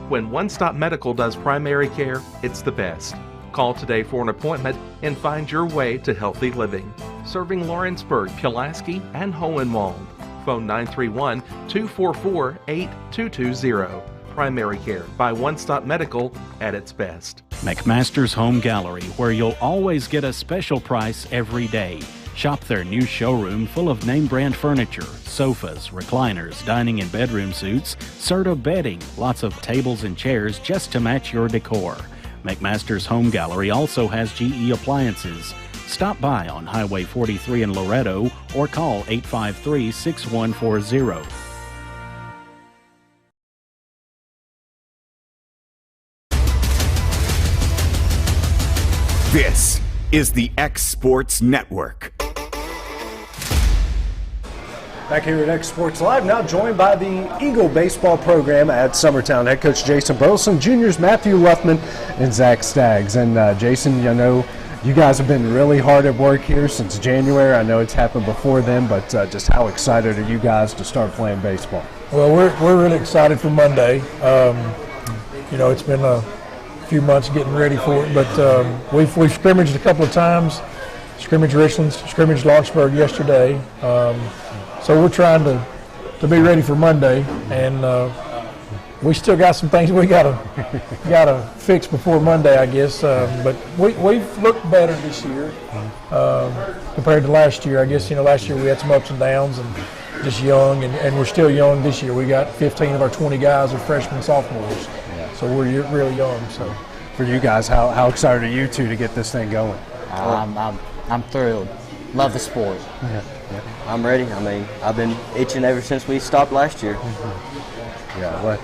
When One Stop Medical does primary care, it's the best. Call today for an appointment and find your way to healthy living. Serving Lawrenceburg, Pulaski, and Hohenwald. Phone 931-244-8220. Primary care by One Stop Medical at its best. McMaster's Home Gallery, where you'll always get a special price every day. Shop their new showroom full of name brand furniture, sofas, recliners, dining and bedroom suites, Serta bedding, lots of tables and chairs just to match your decor. McMaster's Home Gallery also has GE appliances. Stop by on Highway 43 in Loretto or call 853-6140. This is the xSports Network. Back here at xSports Live, now joined by the Eagle baseball program at Summertown. Head coach Jason Burleson, juniors Matthew Luffman and Zach Staggs. And Jason, you know, you guys have been really hard at work here since January. I know it's happened before then, but just how excited are you guys to start playing baseball? Well, we're really excited for Monday. You know, it's been a few months getting ready for it, but we've scrimmaged a couple of times. Scrimmaged Richland, scrimmaged Lawrenceburg yesterday. So we're trying to be ready for Monday, and we still got some things we gotta fix before Monday, I guess. But we've looked better this year compared to last year. I guess, you know, last year we had some ups and downs and just young, and we're still young this year. We got 15 of our 20 guys are freshmen, sophomores. So we're really young. So for you guys, how excited are you two to get this thing going? I'm thrilled. Love the sport. Yeah. I'm ready. I mean, I've been itching ever since we stopped last year. Yeah,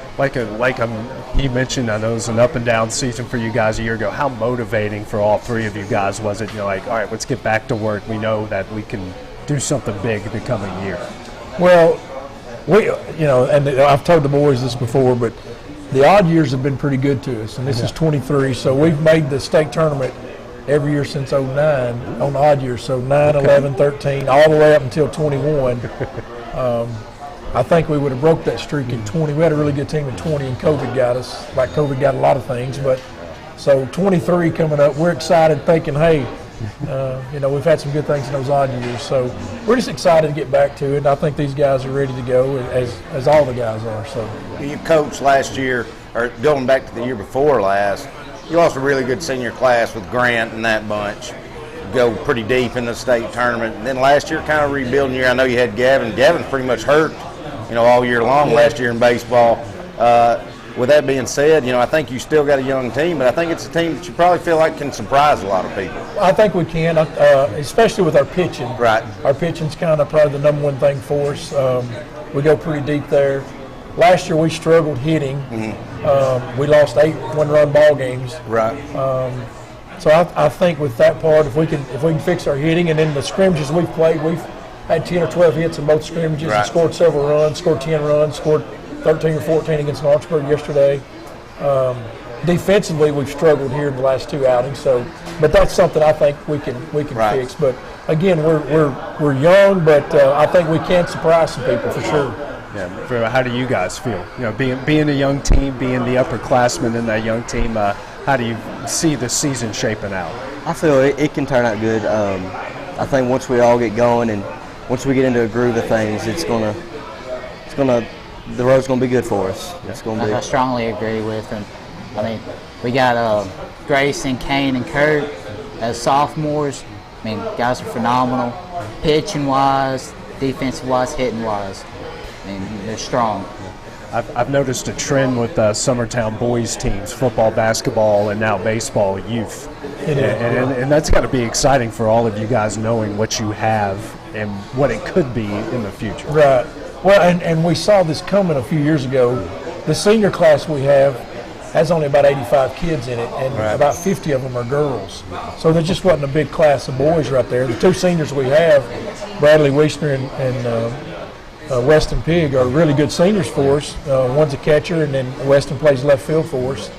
he mentioned, I know it was an up and down season for you guys a year ago. How motivating for all three of you guys was it? You're like, all right, let's get back to work. We know that we can do something big the coming year. Well, and I've told the boys this before, but the odd years have been pretty good to us, and this is 23, so we've made the state tournament every year since 09 on odd years, so 9, 11, 13, all the way up until 21. I think we would have broke that streak in 20. We had a really good team in 20, and COVID got us. Like COVID got a lot of things, but so 23 coming up, we're excited thinking, hey, we've had some good things in those odd years, so we're just excited to get back to it. And I think these guys are ready to go, as all the guys are. So you coached last year, or going back to the year before last, you lost a really good senior class with Grant and that bunch. Go pretty deep in the state tournament. And then last year, kind of rebuilding year. I know you had Gavin. Gavin's pretty much hurt, all year long last year in baseball. With that being said, I think you still got a young team, but I think it's a team that you probably feel like can surprise a lot of people. I think we can, especially with our pitching. Right. Our pitching's kind of probably the number one thing for us. We go pretty deep there. Last year we struggled hitting. Mm-hmm. We lost 8 one-run ball games. Right. So I think with that part, if we can fix our hitting, and then the scrimmages we've played, we've had 10 or 12 hits in both scrimmages and scored several runs, scored 10 runs, scored 13 or 14 against Lawrenceburg yesterday. Defensively, we've struggled here in the last 2 outings. But that's something I think we can fix. But again, we're young, but I think we can surprise some people for sure. Yeah. How do you guys feel? Being a young team, being the upperclassmen in that young team. How do you see the season shaping out? I feel it can turn out good. I think once we all get going and once we get into a groove of things, the road's going to be good for us. It's going to be. I strongly agree with, and I mean, we got Grayson, Kane, and Kurt as sophomores. I mean, guys are phenomenal, pitching-wise, defensive-wise, hitting-wise. I mean, they're strong. I've noticed a trend with Summertown boys teams, football, basketball, and now baseball youth. And that's got to be exciting for all of you guys, knowing what you have and what it could be in the future. Right. Well, and we saw this coming a few years ago. The senior class we have, has only about 85 kids in it, and about 50 of them are girls. So there just wasn't a big class of boys right there. The 2 seniors we have, Bradley Wiesner and Weston Pig, are really good seniors for us. One's a catcher, and then Weston plays left field for us.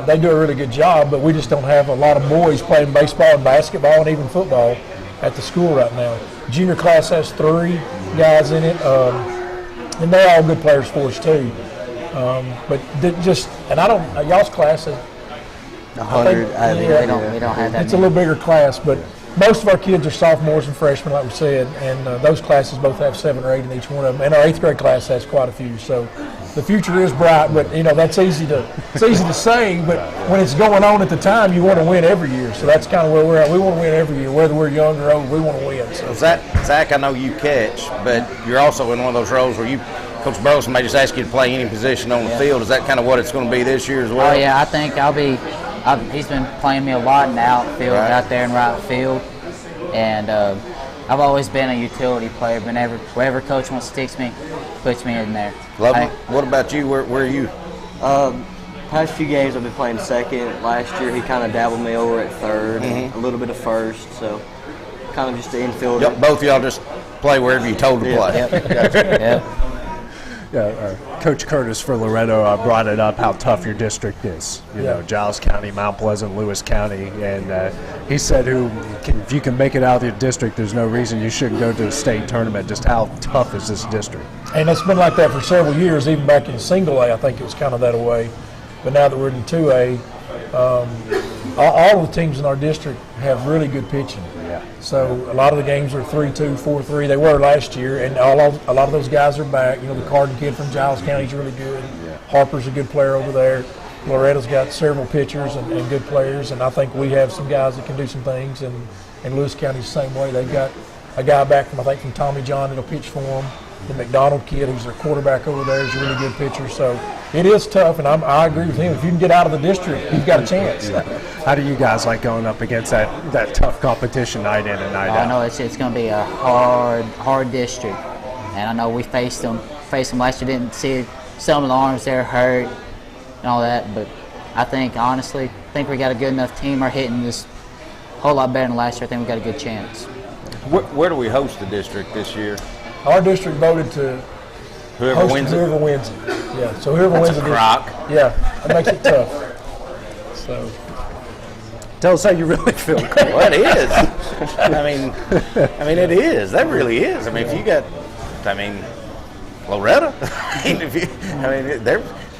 They do a really good job, but we just don't have a lot of boys playing baseball and basketball and even football at the school right now. Junior class has 3 guys in it, and they're all good players for us too. But and I don't, y'all's class is 100. We don't have that. It's a little bigger class, but most of our kids are sophomores and freshmen, like we said, and those classes both have 7 or 8 in each one of them. And our 8th grade class has quite a few. So the future is bright, but that's easy to say. But when it's going on at the time, you want to win every year. So that's kind of where we're at. We want to win every year, whether we're young or old. We want to win. So. Zach, I know you catch, but you're also in one of those roles where Coach Burleson may just ask you to play any position on the field. Is that kind of what it's going to be this year as well? Oh yeah, I think I'll be. He's been playing me a lot in the outfield, out there in right field, and I've always been a utility player. Wherever coach wants to stick me, puts me in there. Lovely. What about you? Where are you? Past few games I've been playing second. Last year he kind of dabbled me over at third, and a little bit of first, so kind of just the infielder. Yep, both of y'all just play wherever you told to play. Yep. Coach Curtis for Loretto brought it up how tough your district is. You know, Giles County, Mount Pleasant, Lewis County, and he said, if you can make it out of your district, there's no reason you shouldn't go to a state tournament. Just how tough is this district? And it's been like that for several years, even back in single A, I think it was kind of that way. But now that we're in 2A, all of the teams in our district have really good pitching. So a lot of the games are 3-2, 4-3. They were last year, and a lot of those guys are back. The Cardin kid from Giles County is really good. Harper's a good player over there. Loretta's got several pitchers and good players, and I think we have some guys that can do some things. And Lewis County's the same way. They've got a guy back from Tommy John that'll pitch for them. The McDonald kid, who's their quarterback over there, is a really good pitcher. So it is tough, and I agree with him. If you can get out of the district, you've got a chance. How do you guys like going up against that tough competition night in and night out? I know it's going to be a hard district, and I know we faced them last year. Didn't see some of the arms there hurt and all that, but I think honestly, we got a good enough team. Our hitting is a whole lot better than last year. I think we got a good chance. Where do we host the district this year? Our district voted to whoever wins it. Yeah, so whoever wins it. Yeah, that makes it tough. So, tell us how you really feel. Well, it is. I mean, it is. That really is. I mean, if you got, Loretta.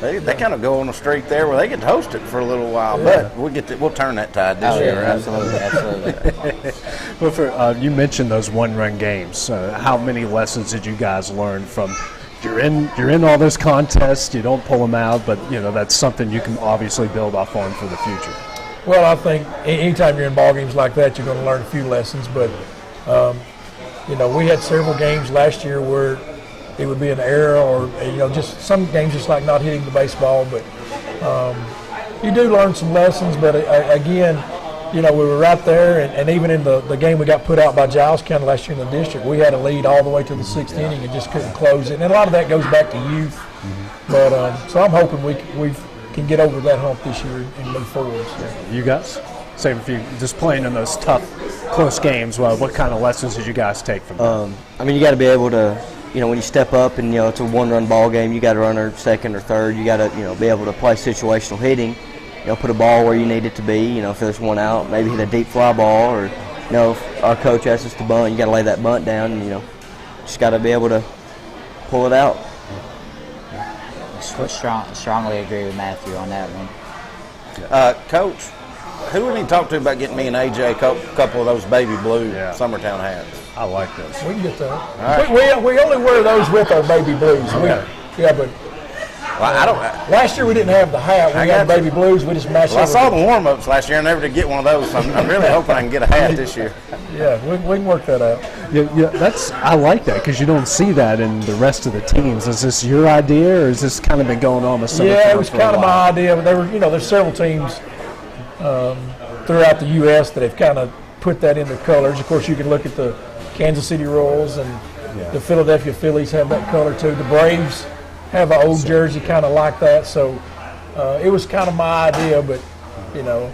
They kind of go on a streak there where they get to host it for a little while, but we'll turn that tide this year. Absolutely. Well, you mentioned those one-run games. How many lessons did you guys learn from? You're in all this contests. You don't pull them out, but that's something you can obviously build off on for the future. Well, I think anytime you're in ball games like that, you're going to learn a few lessons. But we had several games last year where it would be an error, or just some games just like not hitting the baseball. But you do learn some lessons. But again, we were right there, and even in the game we got put out by Giles County last year in the district, we had a lead all the way to the 6th inning and just couldn't close it. And a lot of that goes back to youth. But so I'm hoping we can get over that hump this year and move forward. So. You guys, same if you just playing in those tough, close games. What kind of lessons did you guys take from that? You got to be able to. When you step up and, it's a one-run ball game, you got to run or second or third. You got to, be able to play situational hitting, put a ball where you need it to be. If there's one out, maybe hit a deep fly ball, or, if our coach asks us to bunt, you got to lay that bunt down and, just got to be able to pull it out. Strongly agree with Matthew on that one. Coach, who would he talk to about getting me and AJ a couple of those baby blue Summertown hats? I like those. We can get those. Right. We only wear those with our baby blues. Okay. But I don't. Last year we didn't have the hat. We got baby blues. We just matched it. I saw the warm-ups last year. I never did get one of those. So I'm really hoping I can get a hat this year. Yeah, we can work that out. Yeah, I like that because you don't see that in the rest of the teams. Is this your idea, or has this kind of been going on with some? Yeah, it was kind of my idea. But there's several teams throughout the U.S. that have kind of put that in their colors. Of course, you can look at the Kansas City Royals and the Philadelphia Phillies have that color too. The Braves have an old jersey kind of like that. So it was kind of my idea, but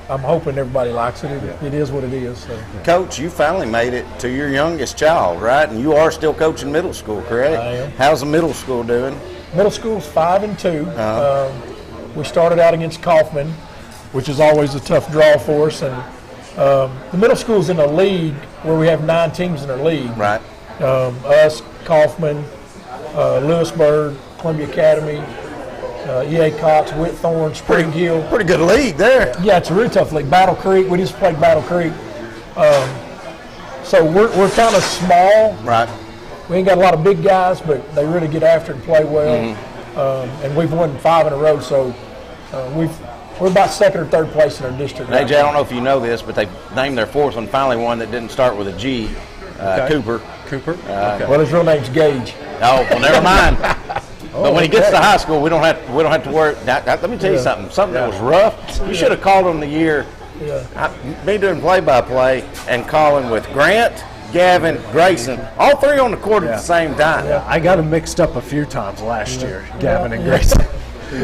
I'm hoping everybody likes it. It is what it is. So. Coach, you finally made it to your youngest child, right? And you are still coaching middle school, correct? I am. How's the middle school doing? Middle school's 5-2. We started out against Kaufman, which is always a tough draw for us. And the middle school's in a league where we have 9 teams in our league. Right. Us, Kaufman, Lewisburg, Columbia Academy, E.A. Cox, Whitthorne, Spring Hill. Pretty good league there. Yeah, it's a really tough league. Battle Creek, we just played Battle Creek. So we're kind of small. Right. We ain't got a lot of big guys, but they really get after it and play well. And we've won 5 in a row, so we're about 2nd or 3rd place in our district. AJ, I don't know if you know this, but they named their 4th one, finally one that didn't start with a G. Cooper. Well, his real name's Gage. Oh, well, never mind. But when he gets to high school, we don't have to worry. Let me tell you something. Something that was rough. You should have called him the year. Me doing play-by-play and calling with Grant, Gavin, Grayson, all 3 on the court at the same time. Yeah, I got him mixed up a few times last year, Gavin and Grayson.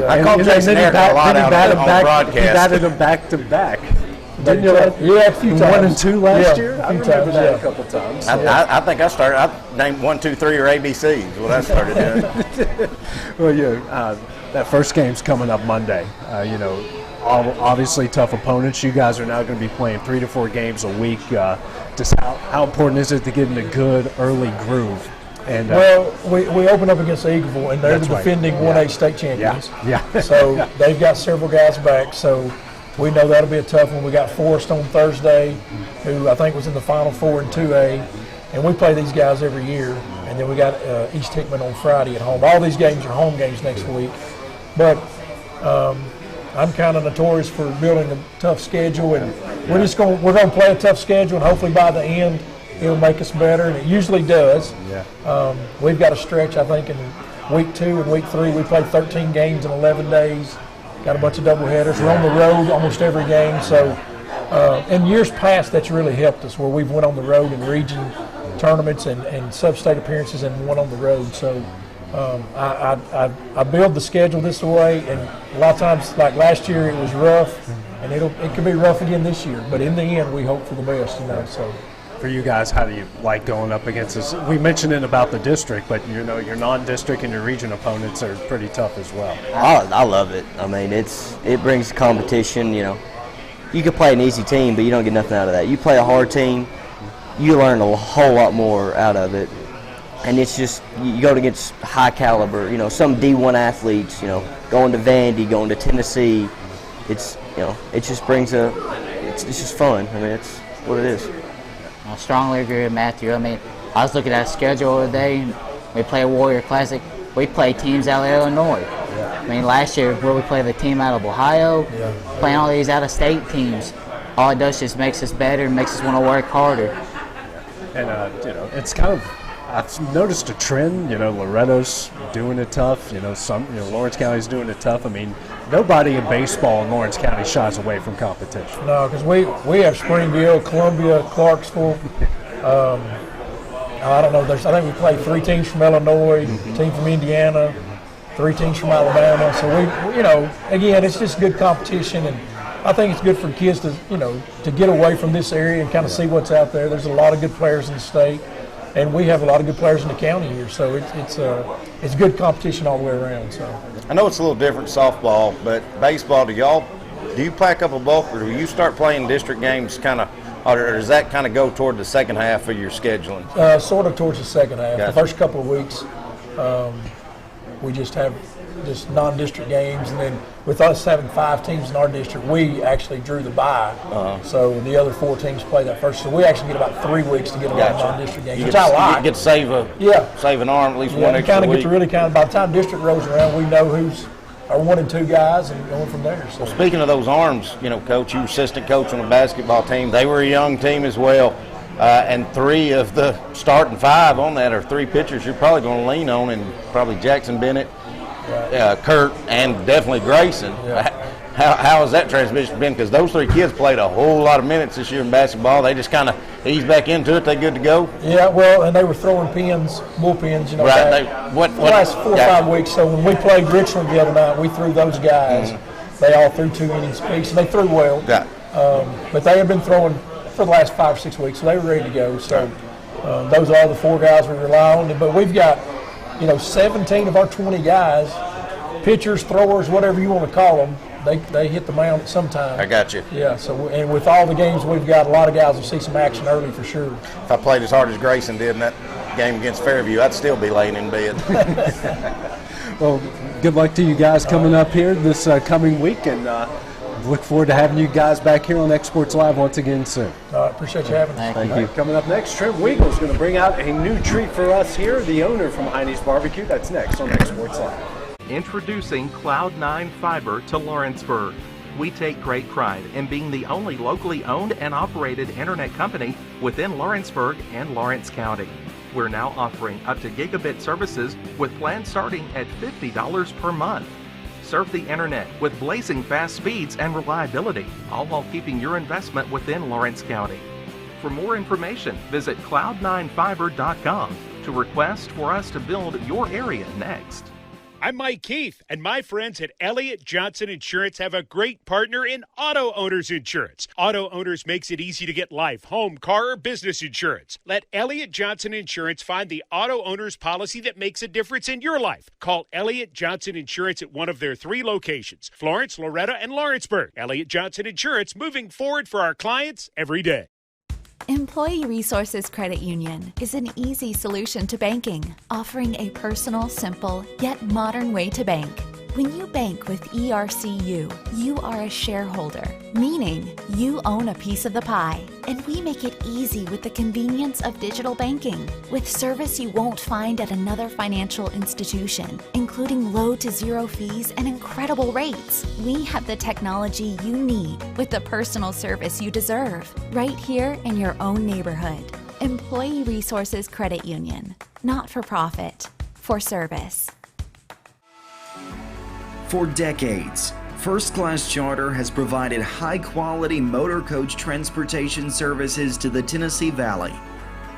I called Jason Eric a lot out on the broadcast. He batted them back to back. Didn't you? Yeah, a few times. 1 and 2 last year? I remember that a couple times. I think I named 1, 2, 3 or ABCs. Well, I started doing. Well, that first game's coming up Monday. Obviously tough opponents. You guys are now going to be playing 3 to 4 games a week. Just how important is it to get in a good early groove? And well, we open up against Eagleville, and they're the defending 1A state champions. Yeah. So they've got several guys back. So we know that'll be a tough one. We got Forrest on Thursday, who I think was in the Final Four in 2A, and we play these guys every year. And then we got East Hickman on Friday at home. All these games are home games next week, but I'm kind of notorious for building a tough schedule, and we're going to play a tough schedule, and hopefully by the end it'll make us better, and it usually does. We've got a stretch, I think, in week 2 and week 3. We played 13 games in 11 days. Got a bunch of doubleheaders. We're on the road almost every game. So in years past, that's really helped us, where we've went on the road in region tournaments and sub-state appearances and went on the road. So I build the schedule this way, and a lot of times, like last year, it was rough, and it could be rough again this year. But in the end, we hope for the best, So. For you guys, how do you like going up against this? We mentioned it about the district, but your non-district and your region opponents are pretty tough as well. I love it. I mean, it brings competition. You can play an easy team, but you don't get nothing out of that. You play a hard team, you learn a whole lot more out of it. And it's just, you go against high caliber, some D1 athletes, going to Vandy, going to Tennessee. It's, it just brings it's just fun. I mean, it's what it is. I strongly agree with Matthew. I mean, I was looking at the schedule the other day, and we play a Warrior Classic. We play teams out of Illinois. I mean, last year we played the team out of Ohio, playing all these out-of-state teams. All it does just makes us better and makes us want to work harder. And, it's kind of, I've noticed a trend, Loretto's doing it tough, Lawrence County's doing it tough. I mean, nobody in baseball in Lawrence County shies away from competition. No, because we have Springville, Columbia, Clarksville. I don't know. I think we play 3 teams from Illinois, a team from Indiana, 3 teams from Alabama. So again, it's just good competition, and I think it's good for kids to to get away from this area and kind of see what's out there. There's a lot of good players in the state, and we have a lot of good players in the county here. So it's good competition all the way around. So I know it's a little different softball, but baseball, do you pack up a bulk, or do you start playing district games or does that kind of go toward the second half of your scheduling? Sort of towards the second half. Gotcha. The first couple of weeks, we just have just non-district games, and then with us having 5 teams in our district, we actually drew the bye. So the other 4 teams play that first. So we actually get about 3 weeks to get a lot of non-district games, which I like. You get to save an arm at least one extra week. You kind of get to really by the time district rolls around, we know who's our 1 and 2 guys and going from there. So. Well, speaking of those arms, Coach, you were assistant coach on a basketball team. They were a young team as well. And 3 of the starting 5 on that are 3 pitchers you're probably going to lean on, and probably Jackson Bennett, Kurt, and definitely Grayson. How has that transition been? Because those 3 kids played a whole lot of minutes this year in basketball. They just kind of eased back into it. They good to go? Yeah, well, and they were throwing bullpens, right. The last 4 or 5 weeks. So when we played Richland the other night, we threw those guys. They all threw 2 innings apiece, and they threw well. Yeah. But they have been throwing for the last 5 or 6 weeks, so they were ready to go. So those are all the 4 guys we rely on. But we've got, 17 of our 20 guys, pitchers, throwers, whatever you want to call them, they hit the mound at some time. I got you. Yeah, so and with all the games we've got, a lot of guys will see some action early for sure. If I played as hard as Grayson did in that game against Fairview, I'd still be laying in bed. Well, good luck to you guys coming up here this coming week, and look forward to having you guys back here on xSports Live once again soon. Appreciate you having us. Thank you. Coming up next, Trent Weagle is going to bring out a new treat for us here, the owner from Hinie's BBQ. That's next on xSports Live. Introducing Cloud9 Fiber to Lawrenceburg. We take great pride in being the only locally owned and operated internet company within Lawrenceburg and Lawrence County. We're now offering up to gigabit services with plans starting at $50 per month. Surf the internet with blazing fast speeds and reliability, all while keeping your investment within Lawrence County. For more information, visit cloud9fiber.com to request for us to build your area next. I'm Mike Keith, and my friends at Elliott Johnson Insurance have a great partner in Auto Owners Insurance. Auto Owners makes it easy to get life, home, car, or business insurance. Let Elliott Johnson Insurance find the Auto Owners policy that makes a difference in your life. Call Elliott Johnson Insurance at one of their 3 locations, Florence, Loretta, and Lawrenceburg. Elliott Johnson Insurance, moving forward for our clients every day. Employee Resources Credit Union is an easy solution to banking, offering a personal, simple, yet modern way to bank. When you bank with ERCU, you are a shareholder, meaning you own a piece of the pie. And we make it easy with the convenience of digital banking, with service you won't find at another financial institution, including low to zero fees and incredible rates. We have the technology you need with the personal service you deserve, right here in your own neighborhood. Employee Resources Credit Union, not for profit, for service. For decades, First Class Charter has provided high-quality motor coach transportation services to the Tennessee Valley.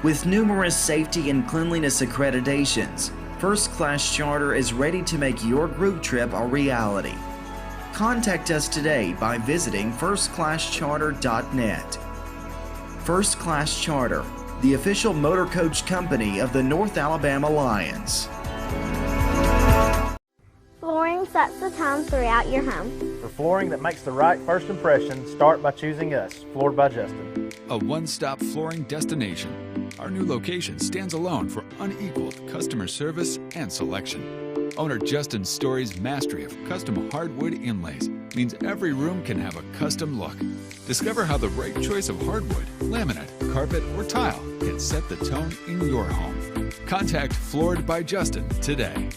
With numerous safety and cleanliness accreditations, First Class Charter is ready to make your group trip a reality. Contact us today by visiting firstclasscharter.net. First Class Charter, the official motor coach company of the North Alabama Lions. Flooring sets the tone throughout your home. For flooring that makes the right first impression, start by choosing us, Floored by Justin. A one-stop flooring destination. Our new location stands alone for unequaled customer service and selection. Owner Justin Story's mastery of custom hardwood inlays means every room can have a custom look. Discover how the right choice of hardwood, laminate, carpet, or tile can set the tone in your home. Contact Floored by Justin today.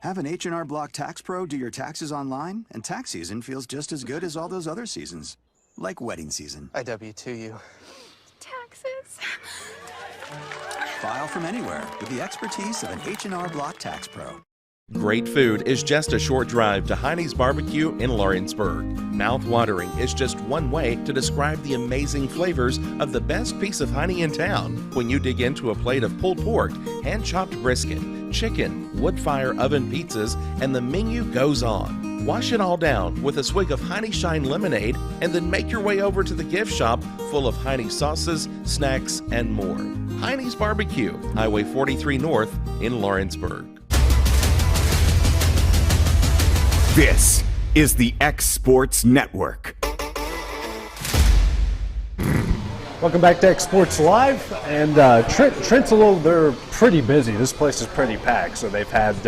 Have an H&R Block Tax Pro do your taxes online, and tax season feels just as good as all those other seasons, like wedding season. I W-2 you. Taxes. File from anywhere with the expertise of an H&R Block Tax Pro. Great food is just a short drive to Hinie's BBQ in Lawrenceburg. Mouth-watering is just one way to describe the amazing flavors of the best piece of Hinie in town when you dig into a plate of pulled pork, hand-chopped brisket, chicken, wood-fire oven pizzas, and the menu goes on. Wash it all down with a swig of Hinie Shine lemonade and then make your way over to the gift shop full of Hinie sauces, snacks, and more. Hinie's BBQ, Highway 43 North in Lawrenceburg. This is the xSports Network. Welcome back to xSports Live, and Trent's they're pretty busy. This place is pretty packed, so they've had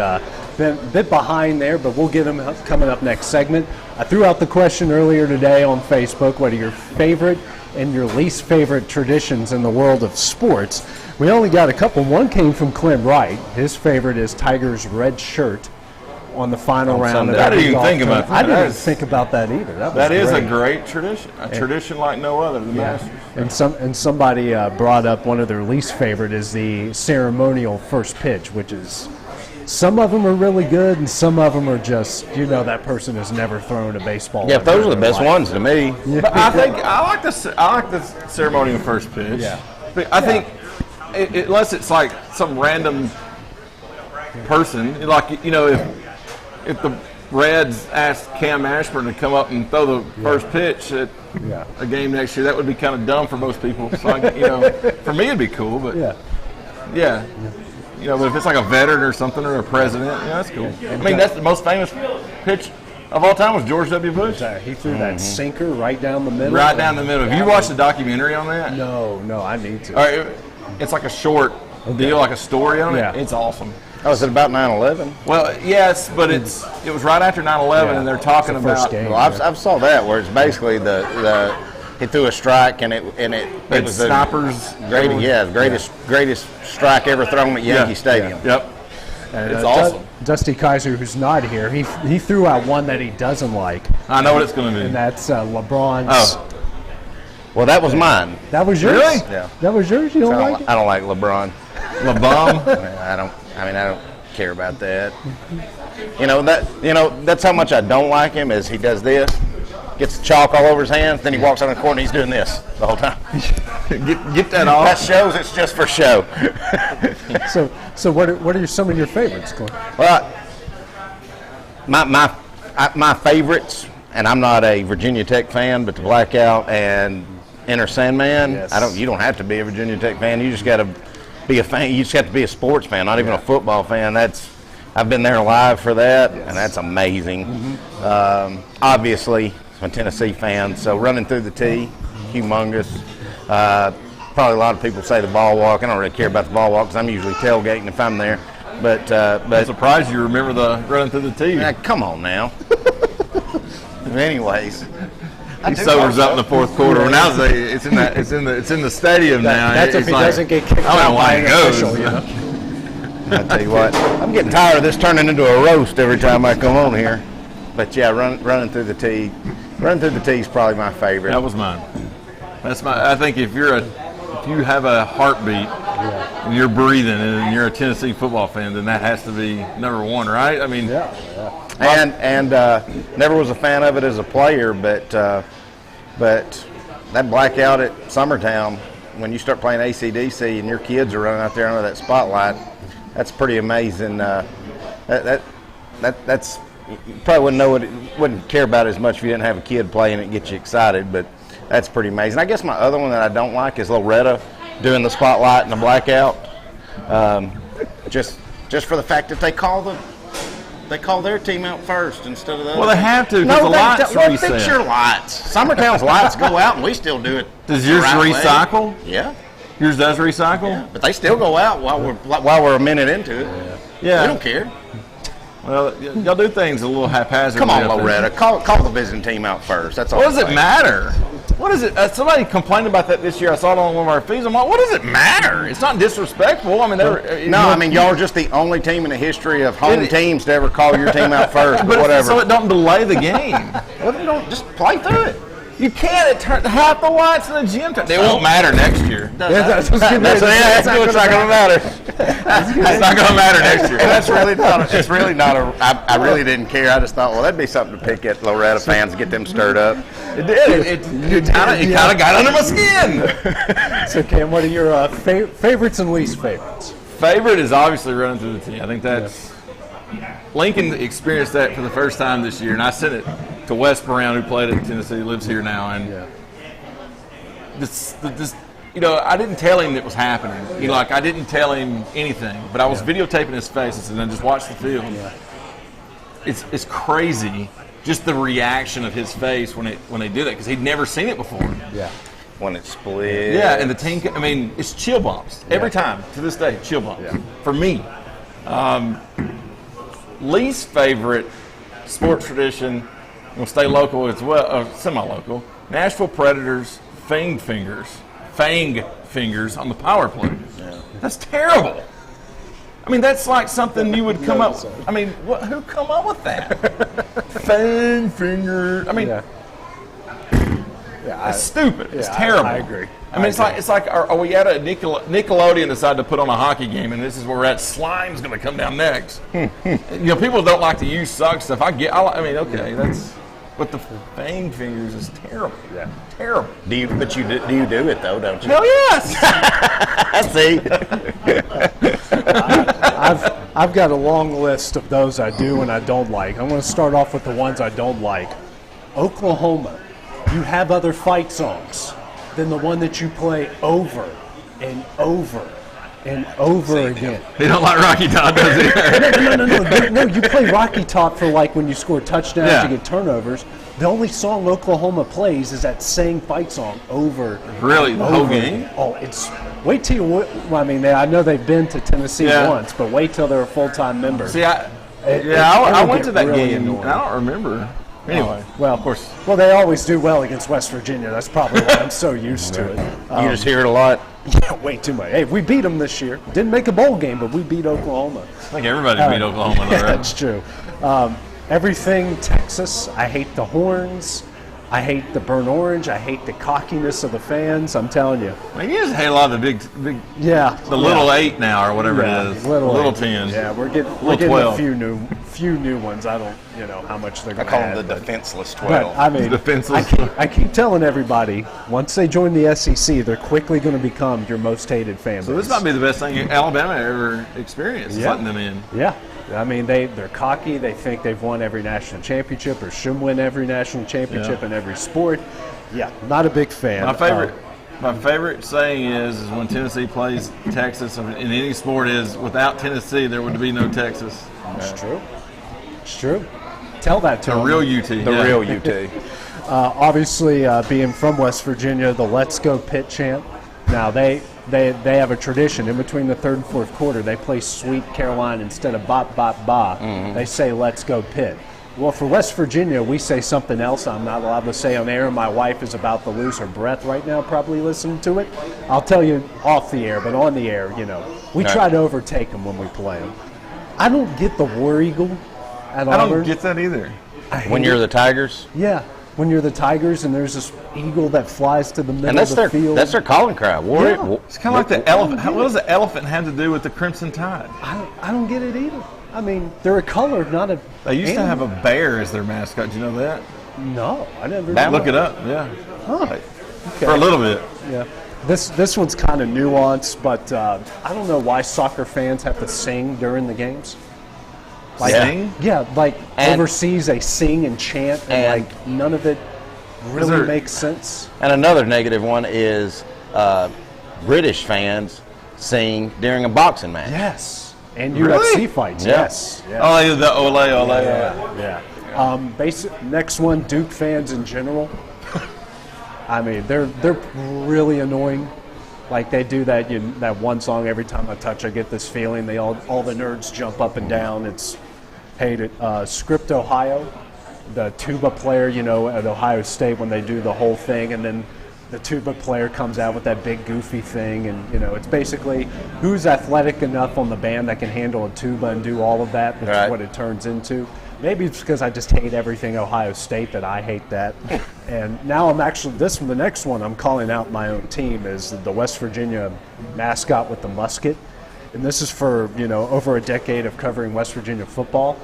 been a bit behind there, but we'll get them coming up next segment. I threw out the question earlier today on Facebook, what are your favorite and your least favorite traditions in the world of sports? We only got a couple. One came from Clint Wright. His favorite is Tiger's red shirt on the final round. I didn't even think about that. I didn't think about that either. That is a great tradition, tradition like no other, the Masters. And somebody brought up one of their least favorite is the ceremonial first pitch, which is, some of them are really good and some of them are just, that person has never thrown a baseball. Yeah, those are the best ones to me. Yeah. But I like the ceremonial first pitch. Yeah. I think unless it's like some random person. Like, you know, if the Reds asked Cam Ashburn to come up and throw the first pitch at a game next year, that would be kind of dumb for most people. So, you know, for me it'd be cool, but yeah. You know, but if it's like a veteran or something or a president, that's cool. I mean, that's the most famous pitch of all time was George W. Bush. He threw that sinker right down the middle. Right down the middle. Have you watched the documentary on that? No, I need to. All right, it's like a short deal, like a story on it. Yeah. It's awesome. Oh, is it about 9/11? Well, yes, but it was right after 9/11, and they're talking about. Well, I saw that where it's basically he threw a strike and it was snipers. Greatest strike ever thrown at Yankee Stadium. Yep. And, it's awesome. Dusty Kaiser, who's not here, he threw out one that he doesn't like. I know what it's going to be. And that's LeBron's. Oh. Well, that was mine. That was yours? Really? Yeah. That was yours? You don't like it? I don't like LeBron. I don't care about that. That's how much I don't like him is he does this, gets the chalk all over his hands, then he walks on the court and he's doing this the whole time. get that off. That shows it's just for show. So what are some of your favorites, Clint? Well, my favorites, and I'm not a Virginia Tech fan, but the Blackout and Enter Sandman. Yes. You don't have to be a Virginia Tech fan. You just got to be a fan. You just have to be a sports fan, not even a football fan. I've been there live for that, and that's amazing. Obviously, I'm a Tennessee fan, so Running Through the Tee, humongous. Probably a lot of people say the ball walk. I don't really care about the ball walk because I'm usually tailgating if I'm there. But I'm surprised you remember the Running Through the Tee. Come on now. Anyways. He sobers up in the fourth quarter. Well, now it's in the stadium now. That's if he doesn't get kicked out by an official. I tell you what, I'm getting tired of this turning into a roast every time I come on here. But yeah, running through the tee. Running through the tee is probably my favorite. That was mine. I think if you have a heartbeat and you're breathing and you're a Tennessee football fan, then that has to be number one, right? I mean, And never was a fan of it as a player, but that Blackout at Summertown, when you start playing AC/DC and your kids are running out there under that spotlight, that's pretty amazing. That's you probably wouldn't care about it as much if you didn't have a kid playing it and get you excited, but that's pretty amazing. I guess my other one that I don't like is Loretta doing the spotlight and the Blackout. Just for the fact that they call their team out first instead of the other. Well, they have to because the lights reset. Fix your lights. Summertown's lights go out, and we still do it. Does yours recycle? Yeah. Yours does recycle? Yeah, but they still go out while we're a minute into it. Yeah. We don't care. Well, y'all do things a little haphazardly. Come on, Loretta. Call the visiting team out first. That's all. What does it matter? What is it? Somebody complained about that this year. I saw it on one of our feeds. I'm like, what does it matter? It's not disrespectful. I mean, y'all are just the only team in the history of home teams to ever call your team out first. But whatever. So it don't delay the game. Well, then don't just play through it. You can't. It turns half the lights in the gym. It won't matter next year. It's not going to matter. It's not going to matter next year. That's really not. It's really not a. I really didn't care. I just thought, well, that'd be something to pick at Loretta fans and get them stirred up. It did. It kind of got under my skin. So, Cam, what are your favorites and least favorites? Favorite is obviously Running Through the Tee. I think that's Lincoln experienced that for the first time this year, and I sent it to Wes Brown, who played at Tennessee, lives here now, and this I didn't tell him it was happening. I didn't tell him anything, but I was videotaping his face and said, "Then just watch the field." It's crazy, just the reaction of his face when they do that, because he'd never seen it before. Yeah. When it split. Yeah, and the team. I mean, it's chill bumps every time to this day. Chill bumps for me. Least favorite sports tradition. We'll stay local as well, semi-local. Nashville Predators fang fingers on the power play. Yeah. That's terrible. I mean, that's like something you would come up with. I mean, who come up with that? Fang finger. I mean, it's stupid. It's terrible. I agree. I mean, it's like are we at a Nickelodeon decide to put on a hockey game, and this is where we're at. Slime's going to come down next. People don't like to use sock stuff. I mean, okay, that's. But the fang fingers is terrible. Yeah, terrible. Do you do it though? Don't you? Hell yes. See. I've got a long list of those I do and I don't like. I'm going to start off with the ones I don't like. Oklahoma, you have other fight songs than the one that you play over and over and over again. He don't like Rocky Top, does he? No, you play Rocky Top for like when you score touchdowns, you get turnovers. The only song Oklahoma plays is that same fight song over. Really, the whole game? Again. Oh, it's wait till you. I mean, I know they've been to Tennessee once, but wait till they're a full-time member. See, I went to that game. Annoying. I don't remember. Anyway, well, of course. Well, they always do well against West Virginia. That's probably why I'm so used to it. You just hear it a lot. Yeah, way too much. Hey, we beat them this year. Didn't make a bowl game, but we beat Oklahoma. I think everybody beat Oklahoma, though, right? That's true. Everything Texas. I hate the horns. I hate the burnt orange. I hate the cockiness of the fans. I'm telling you. I mean, you just hate a lot of the big the little 8 now or whatever it is. Little 10. Yeah, we're getting a few new ones. I don't know how much they're going to call them the defenseless 12. But, I mean, I keep telling everybody, once they join the SEC, they're quickly going to become your most hated fan base. So this might be the best thing Alabama ever experienced, letting them in. Yeah. I mean, they're cocky. They think they've won every national championship or should win every national championship in every sport. Yeah, not a big fan. My favorite saying is when Tennessee plays Texas in any sport is, without Tennessee, there would be no Texas. That's true. It's true. Tell that to the them. Real UT. The real UT. Obviously, being from West Virginia, the Let's Go Pitt chant. Now, they have a tradition. In between the third and fourth quarter, they play Sweet Caroline instead of Bop, Bop, Ba. Mm-hmm. They say, Let's Go Pitt. Well, for West Virginia, we say something else I'm not allowed to say on air. My wife is about to lose her breath right now, probably listening to it. I'll tell you off the air, but on the air, we try to overtake them when we play them. I don't get the War Eagle at Auburn. I don't get that either. When you're the Tigers? Yeah. When you're the Tigers and there's this eagle that flies to the middle of the field. That's their calling cry. It's kind of like the elephant. What does the elephant have to do with the Crimson Tide? I don't get it either. I mean, they're a color, not a They used to have a bear as their mascot. Do you know that? No, I never. Look it up, yeah. Huh. Okay. For a little bit. Yeah. This one's kind of nuanced, but I don't know why soccer fans have to sing during the games. Sing? Yeah, overseas they sing and chant, and none of it really makes sense. And another negative one is British fans sing during a boxing match. Yes, and UFC fights. Yeah. Yes. Oh, the ole. Yeah. Next one, Duke fans in general. I mean, they're really annoying. Like they do that one song every time I touch, I get this feeling. All the nerds jump up and down. It's hated. Script Ohio, the tuba player, at Ohio State when they do the whole thing, and then the tuba player comes out with that big goofy thing, and it's basically who's athletic enough on the band that can handle a tuba and do all of that, which is what it turns into. Maybe it's because I just hate everything Ohio State that I hate that. And now the next one I'm calling out my own team is the West Virginia mascot with the musket. And this is for, over a decade of covering West Virginia football.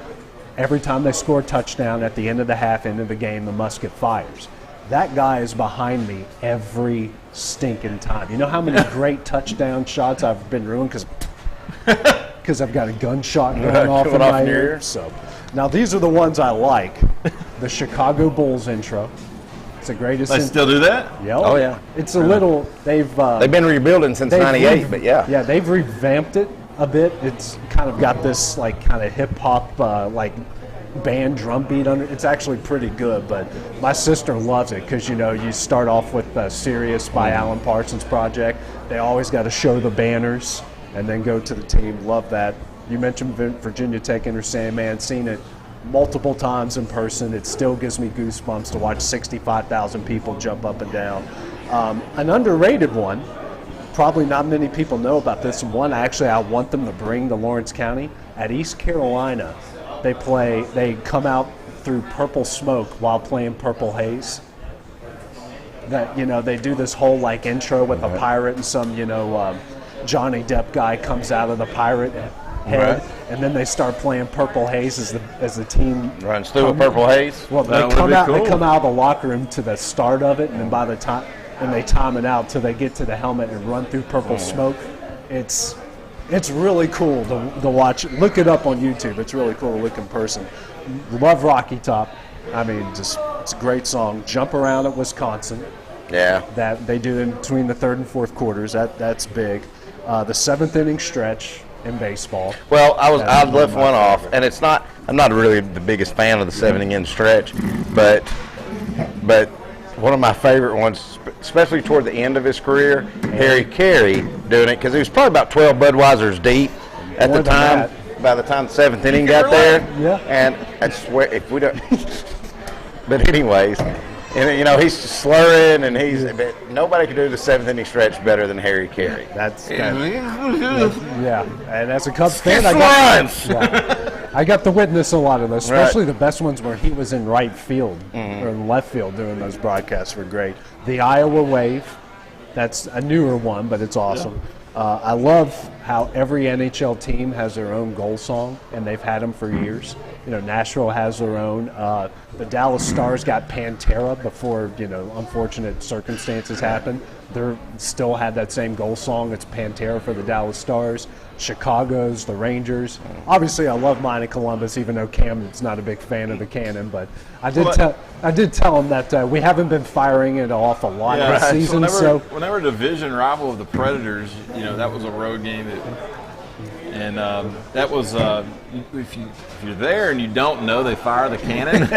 Every time they score a touchdown at the end of the half, end of the game, the musket fires. That guy is behind me every stinking time. You know how many great touchdown shots I've been ruined because I've got a gunshot going off in my ear. So now these are the ones I like. The Chicago Bulls intro. It's the greatest. They still do that? Yeah. Oh yeah. It's a little. They've been rebuilding since '98, but yeah. Yeah, they've revamped it a bit. It's kind of got this kind of hip hop band drum beat under. It's actually pretty good, but my sister loves it because you start off with Sirius by Alan Parsons Project. They always got to show the banners and then go to the team. Love that. You mentioned Virginia Tech Inter Sandman. Seen it multiple times in person. It still gives me goosebumps to watch 65,000 people jump up and down. An underrated one, probably not many people know about this one. I want them to bring to Lawrence County. At East Carolina, they come out through Purple Smoke while playing Purple Haze. That they do this whole intro with a pirate and some Johnny Depp guy comes out of the pirate head, and then they start playing Purple Haze as the team runs through a Purple Haze. Well, they come out of the locker room to the start of it, and then by the time they time it out till they get to the helmet and run through Purple Smoke. It's It's really cool to watch. Look it up on YouTube. It's really cool to look in person. Love Rocky Top. I mean, just it's a great song. Jump Around at Wisconsin. Yeah. That they do in between the third and fourth quarters. That's big. The seventh inning stretch in baseball. Well, I'd left one off, and it's not. I'm not really the biggest fan of the 7 inning stretch, but one of my favorite ones, especially toward the end of his career, Harry Carey doing it, because he was probably about 12 Budweisers deep at the time. By the time the 7th inning got there, and I swear if we don't. But anyways, and he's slurring, and but nobody can do the 7th inning stretch better than Harry Carey. That's and as a Cubs fan, I got to witness a lot of those, especially the best ones where he was in right field or in left field doing those broadcasts were great. The Iowa Wave, that's a newer one, but it's awesome. I love how every NHL team has their own goal song, and they've had them for years. Nashville has their own. The Dallas Stars got Pantera before, unfortunate circumstances happened. They still had that same goal song. It's Pantera for the Dallas Stars. Chicago's, the Rangers. Obviously, I love mine in Columbus, even though Camden's not a big fan of the Cannon. But I did tell him that we haven't been firing it off a lot this season. Whenever division rival of the Predators, that was a road game. And that was if you're there and you don't know they fire the cannon.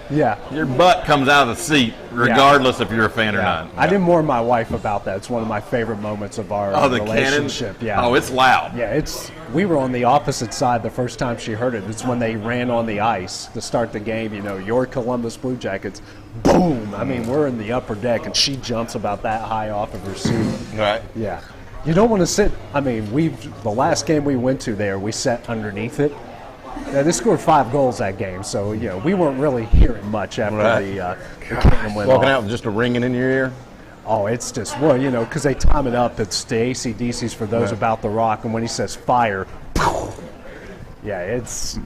Your butt comes out of the seat regardless if you're a fan or not. I didn't warn my wife about that. It's one of my favorite moments of our relationship. Cannon? Oh, it's loud. Yeah, we were on the opposite side the first time she heard it. It's when they ran on the ice to start the game. Your Columbus Blue Jackets, boom. I mean, we're in the upper deck, and she jumps about that high off of her seat. Right. Yeah. You don't want to sit. I mean, the last game we went to there, we sat underneath it. They scored 5 goals that game, so we weren't really hearing much after the cannon went off. Walking out with just a ringing in your ear. Oh, it's just because they time it up. It's the AC/DCs for those about the Rock, and when he says fire, yeah, it is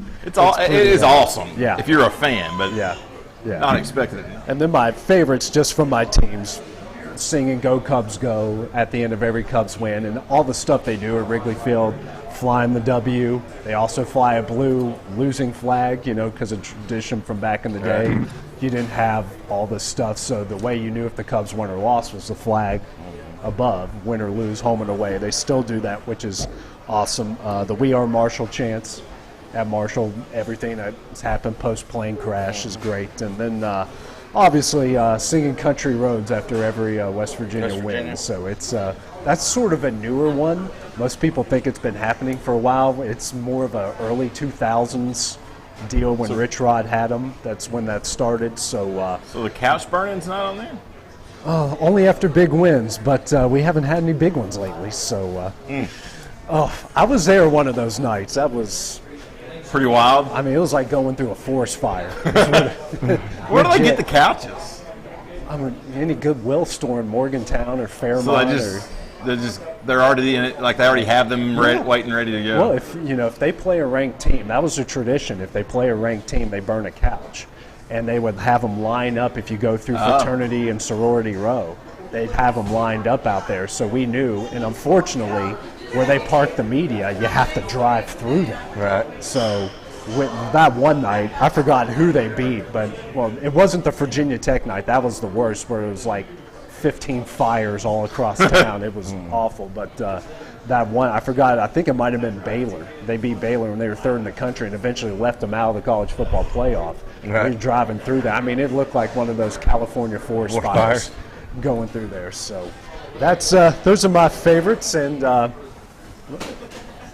awesome. Yeah, if you're a fan, but not expecting it. And then my favorites just from my teams. Singing "Go Cubs Go" at the end of every Cubs win, and all the stuff they do at Wrigley Field, flying the W. They also fly a blue losing flag, because of tradition from back in the day. You didn't have all this stuff, so the way you knew if the Cubs won or lost was the flag above, win or lose, home and away. They still do that, which is awesome. The "We Are Marshall" chants at Marshall, everything that's happened post-plane crash is great, and then. Obviously, singing "Country Roads" after every West Virginia win. So that's sort of a newer one. Most people think it's been happening for a while. It's more of a early 2000s deal when Rich Rod had them. That's when that started. So the couch burning's not on there? Only after big wins, but we haven't had any big ones lately. So I was there one of those nights. That was pretty wild. I mean, it was like going through a forest fire. Where do they get the couches? I mean, any Goodwill store in Morgantown or Fairmont. So they're already in it, like they already have them waiting, ready to go. Well, if they play a ranked team, that was a tradition. If they play a ranked team, they burn a couch, and they would have them line up. If you go through fraternity and sorority row, they'd have them lined up out there. So we knew, and unfortunately, where they park the media, you have to drive through them. Right. So that one night, I forgot who they beat, but it wasn't the Virginia Tech night. That was the worst, where it was like 15 fires all across town. It was awful. But that one, I forgot. I think it might have been Baylor. They beat Baylor when they were third in the country, and eventually left them out of the college football playoff. Right. We were driving through that. I mean, it looked like one of those California forest fires going through there. So that's those are my favorites, and.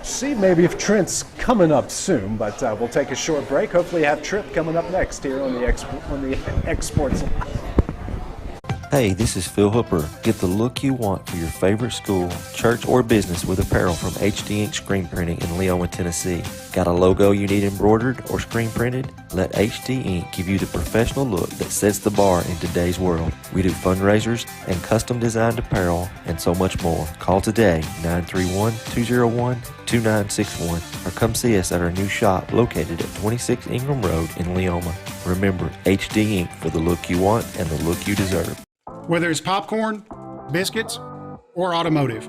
See maybe if Trent's coming up soon, but we'll take a short break. Hopefully have Trent coming up next here on the xSports Live. Hey, this is Phil Hooper. Get the look you want for your favorite school, church, or business with apparel from HD Ink Screen Printing in Leoma, Tennessee. Got a logo you need embroidered or screen printed? Let HD Ink give you the professional look that sets the bar in today's world. We do fundraisers and custom designed apparel and so much more. Call today, 931-201-2961, or come see us at our new shop located at 26 Ingram Road in Leoma. Remember, HD Ink for the look you want and the look you deserve. Whether it's popcorn, biscuits, or automotive,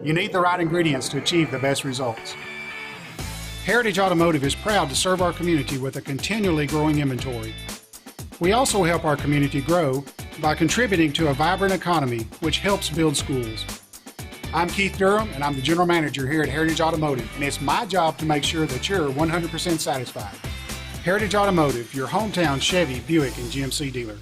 You need the right ingredients to achieve the best results. Heritage Automotive is proud to serve our community with a continually growing inventory. We also help our community grow by contributing to a vibrant economy, which helps build schools. I'm Keith Durham, and I'm the General Manager here at Heritage Automotive, and it's my job to make sure that you're 100% satisfied. Heritage Automotive, your hometown Chevy, Buick, and GMC dealer.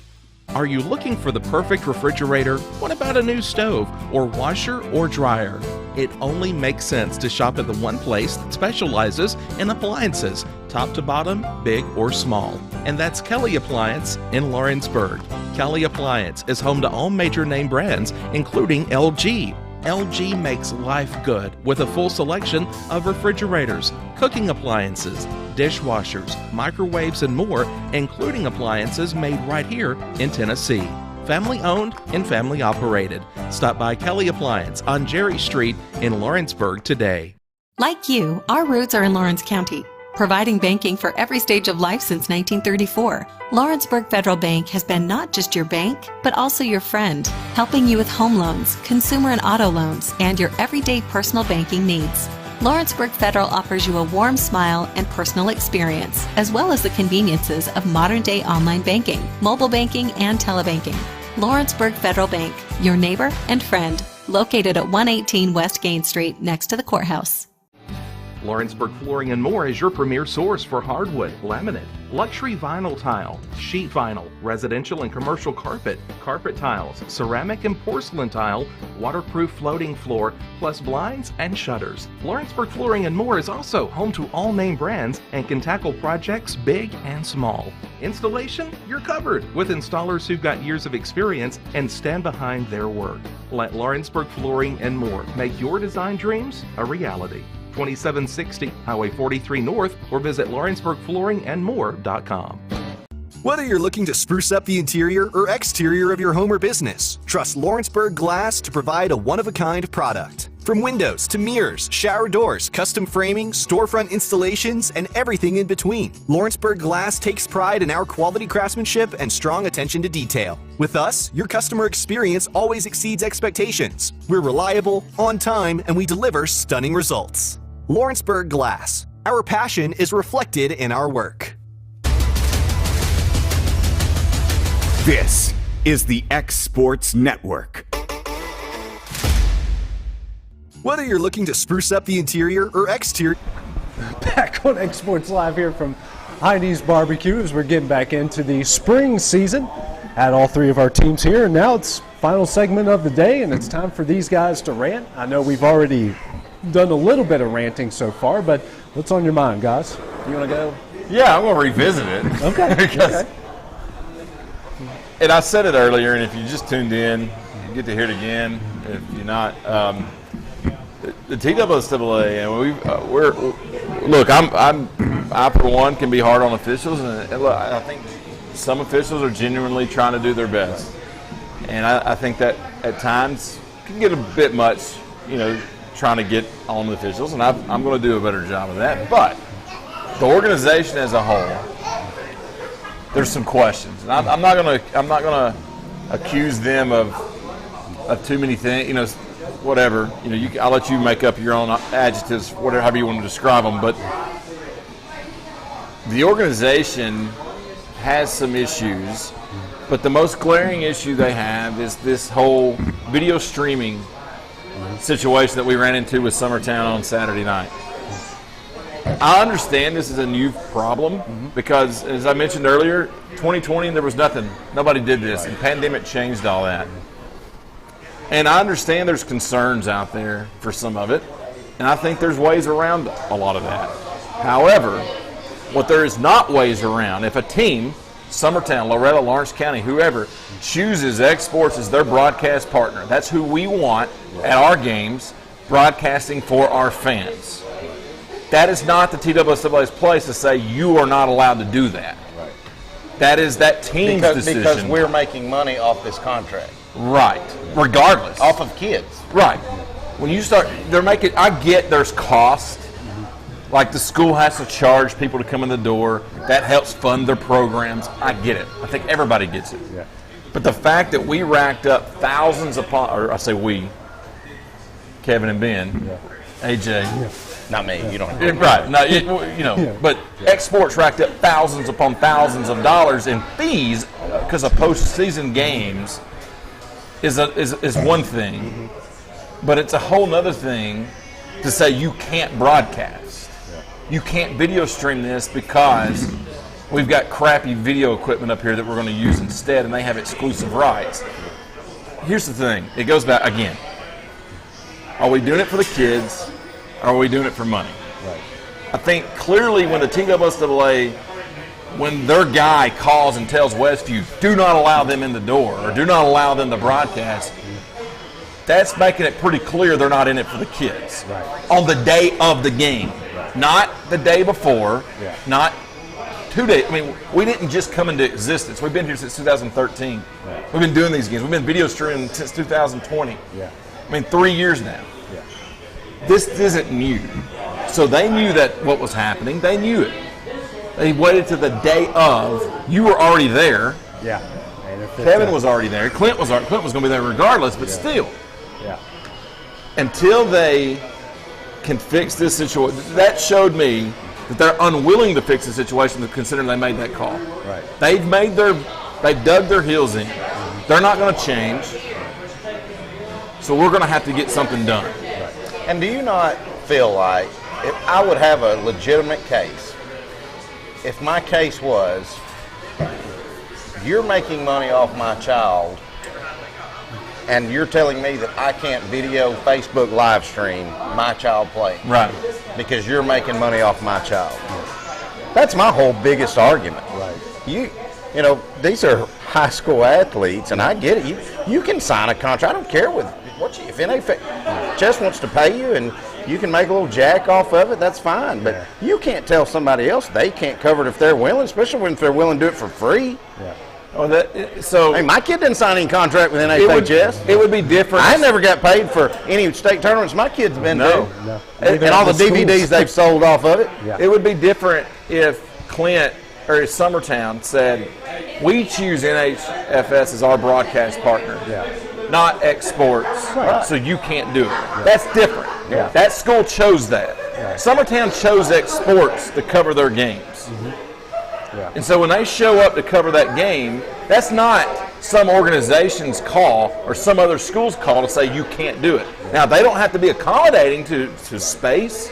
Are you looking for the perfect refrigerator? What about a new stove or washer or dryer? It only makes sense to shop at the one place that specializes in appliances, top to bottom, big or small. And that's Kelly Appliance in Lawrenceburg. Kelly Appliance is home to all major name brands, including LG. LG makes life good with a full selection of refrigerators, cooking appliances, dishwashers, microwaves, and more, including appliances made right here in Tennessee. Family owned and family operated. Stop by Kelly Appliance on Jerry Street in Lawrenceburg today. Like you, our roots are in Lawrence County, providing banking for every stage of life since 1934. Lawrenceburg Federal Bank has been not just your bank, but also your friend, helping you with home loans, consumer and auto loans, and your everyday personal banking needs. Lawrenceburg Federal offers you a warm smile and personal experience, as well as the conveniences of modern-day online banking, mobile banking, and telebanking. Lawrenceburg Federal Bank, your neighbor and friend, located at 118 West Gain Street next to the courthouse. Lawrenceburg Flooring and More is your premier source for hardwood, laminate, luxury vinyl tile, sheet vinyl, residential and commercial carpet, carpet tiles, ceramic and porcelain tile, waterproof floating floor, plus blinds and shutters. Lawrenceburg Flooring and More is also home to all name brands and can tackle projects big and small. Installation, you're covered with installers who've got years of experience and stand behind their work. Let Lawrenceburg Flooring and More make your design dreams a reality. 2760 Highway 43 North, or visit LawrenceburgFlooringandMore.com. Whether you're looking to spruce up the interior or exterior of your home or business, trust Lawrenceburg Glass to provide a one-of-a-kind product. From windows to mirrors, shower doors, custom framing, storefront installations, and everything in between, Lawrenceburg Glass takes pride in our quality craftsmanship and strong attention to detail. With us, your customer experience always exceeds expectations. We're reliable, on time, and we deliver stunning results. Lawrenceburg Glass. Our passion is reflected in our work. This is the xSports Network. Whether you're looking to spruce up the interior or exterior. Back on xSports Live here from Hinie's BBQ as we're getting back into the spring season. Had all three of our teams here, and now it's final segment of the day, and it's time for these guys to rant. I know we've already done a little bit of ranting so far, but what's on your mind, guys? You want to go? Yeah, I'm going to revisit it. Okay. Because, and I said it earlier, and if you just tuned in, you get to hear it again. If you're not, the TWSAA, and I for one can be hard on officials, and look, I think some officials are genuinely trying to do their best, and I think that at times can get a bit much, trying to get on the officials, and I'm going to do a better job of that. But the organization as a whole, there's some questions, and I'm not going to accuse them of too many things, whatever. I'll let you make up your own adjectives, however you want to describe them. But the organization has some issues, but the most glaring issue they have is this whole video streaming situation that we ran into with Summertown on Saturday night. I understand this is a new problem because, as I mentioned earlier, 2020 there was nothing. Nobody did this, and pandemic changed all that. And I understand there's concerns out there for some of it, and I think there's ways around a lot of that. However, what there is not ways around, if a team, Summertown, Loretta, Lawrence County, whoever, chooses xSports as their broadcast partner, that's who we want at our games, broadcasting for our fans. That is not the TWSAA's place to say you are not allowed to do that. Right. That is that team's decision. Because we're making money off this contract. Right. Regardless. Off of kids. Right. When you start, I get there's cost. Like the school has to charge people to come in the door. That helps fund their programs. I get it. I think everybody gets it. Yeah. But the fact that we racked up thousands upon, or I say we, Kevin and Ben, AJ. Not me. You don't. Right. No, but xSports racked up thousands upon thousands of dollars in fees because of postseason games is one thing, but it's a whole nother thing to say you can't broadcast. You can't video stream this because we've got crappy video equipment up here that we're going to use instead, and they have exclusive rights. Here's the thing. It goes back again. Are we doing it for the kids? Or are we doing it for money? Right. I think clearly when the TSSAA, when their guy calls and tells Westview, do not allow them in the door or do not allow them to broadcast, that's making it pretty clear they're not in it for the kids. Right. On the day of the game. Right. Not the day before, not 2 days. I mean, we didn't just come into existence. We've been here since 2013. Right. We've been doing these games. We've been video streaming since 2020. Yeah. I mean, 3 years now. This isn't new. So they knew that what was happening. They knew it. They waited to the day of. You were already there. Yeah. Kevin was already there. Clint was going to be there regardless, but still. Yeah. Until they can fix this situation, that showed me that they're unwilling to fix the situation considering they made that call. Right. They've dug their heels in. They're not going to change. So we're going to have to get something done. And do you not feel like if I would have a legitimate case, if my case was, you're making money off my child and you're telling me that I can't video Facebook live stream my child playing. Right. Because you're making money off my child. That's my whole biggest argument. Right. You know, these are high school athletes, and I get it. You can sign a contract. I don't care if NHS wants to pay you and you can make a little jack off of it, that's fine. But you can't tell somebody else they can't cover it if they're willing, especially if they're willing to do it for free. Yeah. Hey, my kid didn't sign any contract with NHS. It would be different. I never got paid for any state tournaments my kids been to. No. And all the DVDs they've sold off of it. Yeah. It would be different if Clint or Summertown said, we choose NHFS as our broadcast partner. Yeah. Not xSports, Right. so you can't do it. Yeah. That's different. Yeah. That school chose that. Right. Summertown chose xSports to cover their games. Mm-hmm. Yeah. And so when they show up to cover that game, that's not some organization's call or some other school's call to say you can't do it. Now, they don't have to be accommodating to space,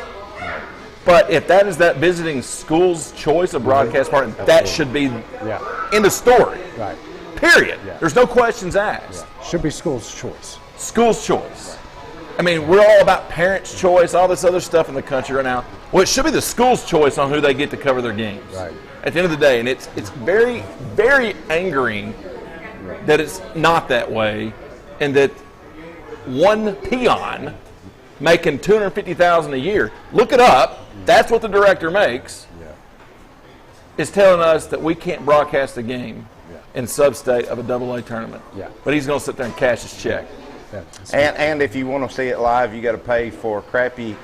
but if that is that visiting school's choice of broadcast partner, that should be in the story. Right. Period. Yeah. There's no questions asked. Yeah. Should be school's choice. School's choice. I mean, we're all about parents' choice, all this other stuff in the country right now. Well, it should be the school's choice on who they get to cover their games. Right. At the end of the day, and it's very, very angering that it's not that way, and that one peon making $250,000 a year. Look it up. That's what the director makes. Is telling us that we can't broadcast the game in sub-state of a AA tournament. Yeah. But he's going to sit there and cash his check. Yeah. And if you want to see it live, you got to pay for crappy.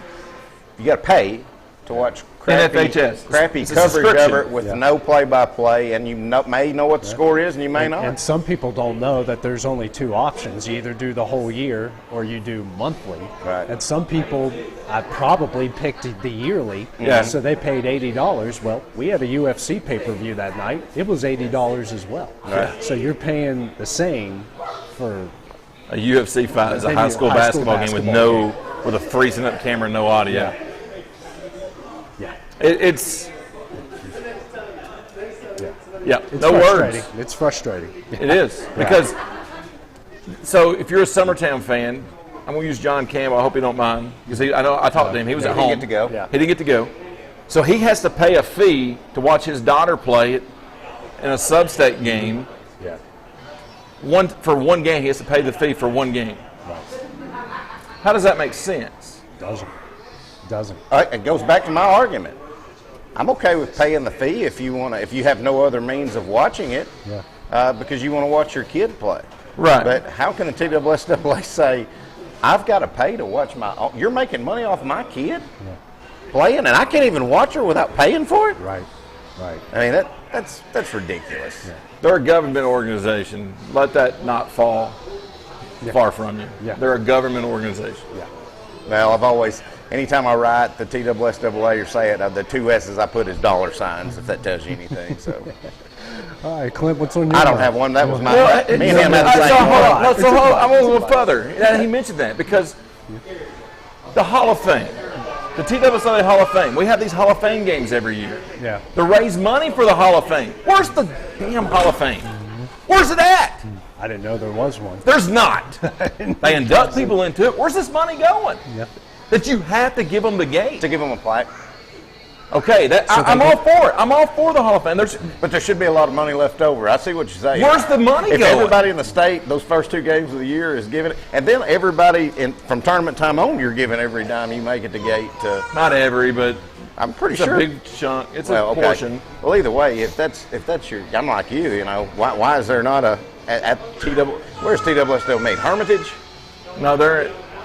You got to pay to watch crappy coverage of it with no play-by-play, and you may know what the score is, and you may not. And some people don't know that there's only two options. You either do the whole year or you do monthly. Right. And some people, I probably picked the yearly, so they paid $80. Well, we had a UFC pay-per-view that night. It was $80 as well. Right. So you're paying the same for a UFC fight is a high school basketball game with a freezing up camera and no audio. Yeah. It's no frustrating. words. It's frustrating. It is because. So if you're a Summertown fan, I'm gonna use John Campbell. I hope you don't mind because I talked to him. He was at home. He didn't get to go. Yeah. He didn't get to go. So he has to pay a fee to watch his daughter play it in a sub-state game. Yeah. For one game, he has to pay the fee for one game. Right. How does that make sense? Doesn't. It goes back to my argument. I'm okay with paying the fee if you have no other means of watching it, because you want to watch your kid play. Right. But how can the TSSAA say, I've got to pay to watch you're making money off my kid playing, and I can't even watch her without paying for it? Right. Right. I mean, that's ridiculous. Yeah. They're a government organization. Let that not fall far from you. Yeah. They're a government organization. Yeah. Well, I've always, anytime I write the TSSAA or say it, the 2 S's I put as dollar signs, if that tells you anything. So. All right, Clint, what's on your I don't have one. That was my. Me and him had the same one. So I'm going to go further. He mentioned that because the Hall of Fame, the TSSAA Hall of Fame, we have these Hall of Fame games every year. Yeah. To raise money for the Hall of Fame. Where's the damn Hall of Fame? Where's it at? I didn't know there was one. There's not. They induct people into it. Where's this money going? Yep. That you have to give them the gate. To give them a plaque. Okay, I'm all for it. I'm all for the Hall of Fame. But there should be a lot of money left over. I see what you're saying. Where's the money if going? If everybody in the state, those first 2 games of the year is giving it, and then everybody from tournament time on, you're giving every dime you make at the gate to. Not every, but I'm pretty it's sure. a big chunk. It's a portion. Well, either way, if that's your, I'm like you. Why is there not a at TW? Where's TSSAA meet? Hermitage? No,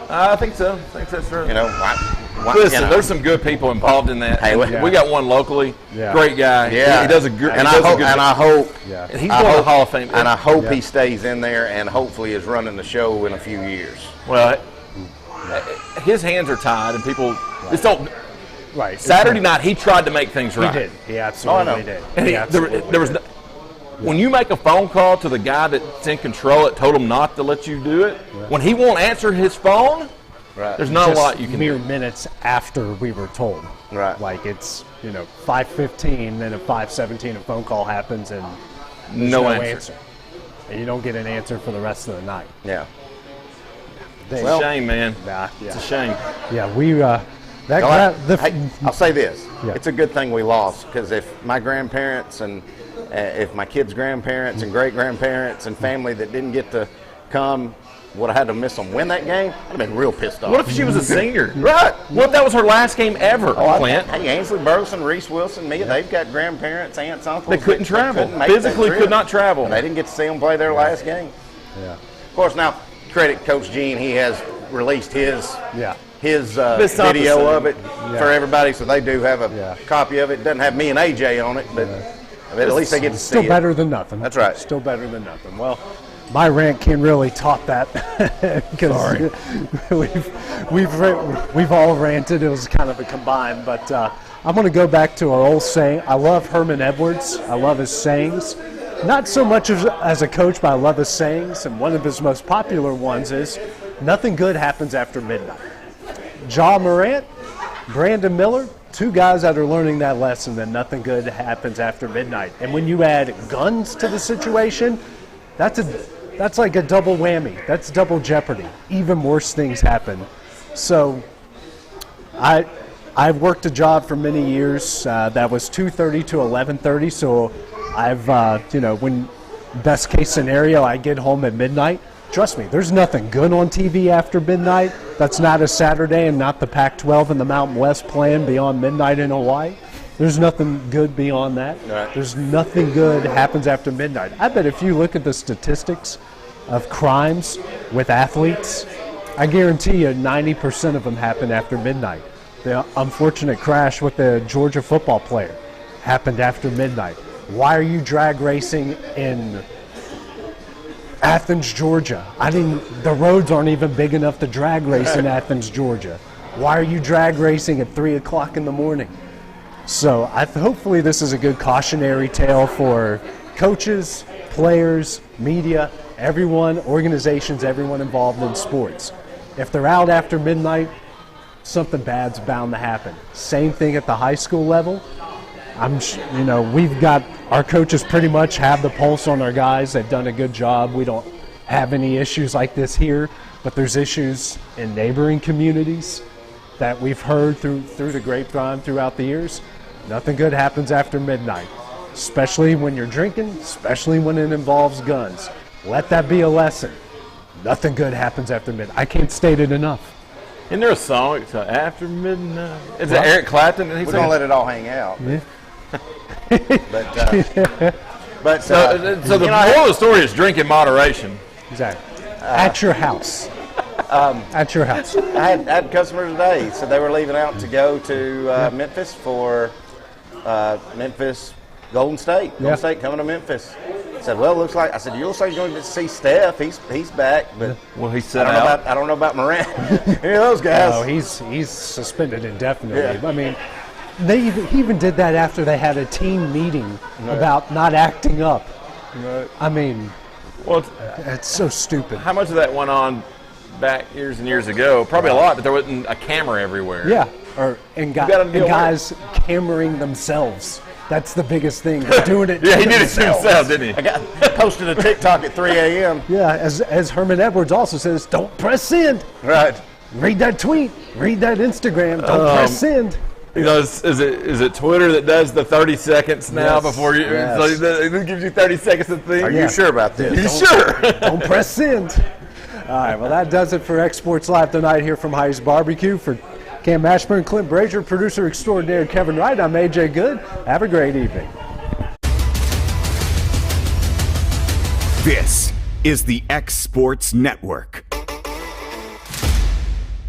I think so. I think that's right. Listen, there's some good people involved in that. Hey, we got one locally. Yeah. Great guy. Yeah. He does a good. And I hope. Yeah. And he's going to the Hall of Fame. And I hope he stays in there and hopefully is running the show in a few years. Well, his hands are tied, and people just don't. Right. Saturday night, he tried to make things right. He did. He absolutely did. And there was. When you make a phone call to the guy that's in control that told him not to let you do it, when he won't answer his phone, there's not a lot you can do. Mere minutes after we were told. Right. Like it's 5:15, then at 5:17 a phone call happens and there's no answer. And you don't get an answer for the rest of the night. Yeah. It's a shame, man. It's a shame. Yeah, we I'll say this. Yeah. It's a good thing we lost, because if my grandparents and if my kids' grandparents and great-grandparents and family that didn't get to come would have had to miss them win that game, I'd have been real pissed off. What if she was a senior? Right. What if that was her last game ever, Clint? Hey, Ainsley Burleson, Reese Wilson, they've got grandparents, aunts, uncles. They couldn't travel. Couldn't make Physically that trip. could not travel. And they didn't get to see them play their last game. Yeah. Of course, now, credit Coach Gene. He has released his video of it for everybody, so they do have a copy of it. It doesn't have me and AJ on it, but at least they get to see it. Still better than nothing. That's right. Still better than nothing. Well, my rant can really top that because we've all ranted. It was kind of a combined, but I'm going to go back to our old saying. I love Herman Edwards. I love his sayings. Not so much as a coach, but I love his sayings. And one of his most popular ones is, "Nothing good happens after midnight." Ja Morant, Brandon Miller, 2 guys that are learning that lesson, that nothing good happens after midnight. And when you add guns to the situation, that's like a double whammy. That's double jeopardy. Even worse things happen. So I've worked a job for many years that was 2:30 to 11:30. So I've, when best case scenario, I get home at midnight. Trust me, there's nothing good on TV after midnight. That's not a Saturday and not the Pac-12 and the Mountain West playing beyond midnight in Hawaii. There's nothing good beyond that. Right. There's nothing good happens after midnight. I bet if you look at the statistics of crimes with athletes, I guarantee you 90% of them happen after midnight. The unfortunate crash with the Georgia football player happened after midnight. Why are you drag racing in Athens, Georgia? The roads aren't even big enough to drag race in Athens, Georgia. Why are you drag racing at 3 o'clock in the morning? So hopefully this is a good cautionary tale for coaches, players, media, everyone, organizations, everyone involved in sports. If they're out after midnight, something bad's bound to happen. Same thing at the high school level. We've got our coaches pretty much have the pulse on our guys. They've done a good job. We don't have any issues like this here, but there's issues in neighboring communities that we've heard through the grapevine throughout the years. Nothing good happens after midnight, especially when you're drinking, especially when it involves guns. Let that be a lesson. Nothing good happens after midnight. I can't state it enough. Isn't there a song? It's After Midnight. Is it Eric Clapton? We're going to let it all hang out. Yeah. So the moral of the story is drink in moderation. Exactly. At your house. At your house. I had customers today, so they were leaving out to go to Memphis for Memphis Golden State. Golden State coming to Memphis. I said, well, it looks like, I said, you looks like you're going to see Steph. He's back, but well, he's set out. I don't know about Moran. Any of those guys. No, he's suspended indefinitely. Yeah. I mean, he even did that after they had a team meeting about not acting up. Right. I mean, well, it's so stupid. How much of that went on back years and years ago? Probably a lot, but there wasn't a camera everywhere. Yeah, and guys cameraing themselves. That's the biggest thing. They're doing it. Yeah, he did it to himself, didn't he? I posted a TikTok at 3 a.m. Yeah, as Herman Edwards also says, don't press send. Right. Read that tweet. Read that Instagram. Don't press send. You know, is it Twitter that does the 30 seconds now before you? Yes. So it gives you 30 seconds to think. Are you sure about this? You sure? Don't press send. All right, well, that does it for xSports Live tonight here from Hinie's BBQ. For Cam Ashburn, Clint Brazier, producer extraordinaire Kevin Wright, I'm AJ Good. Have a great evening. This is the xSports Network.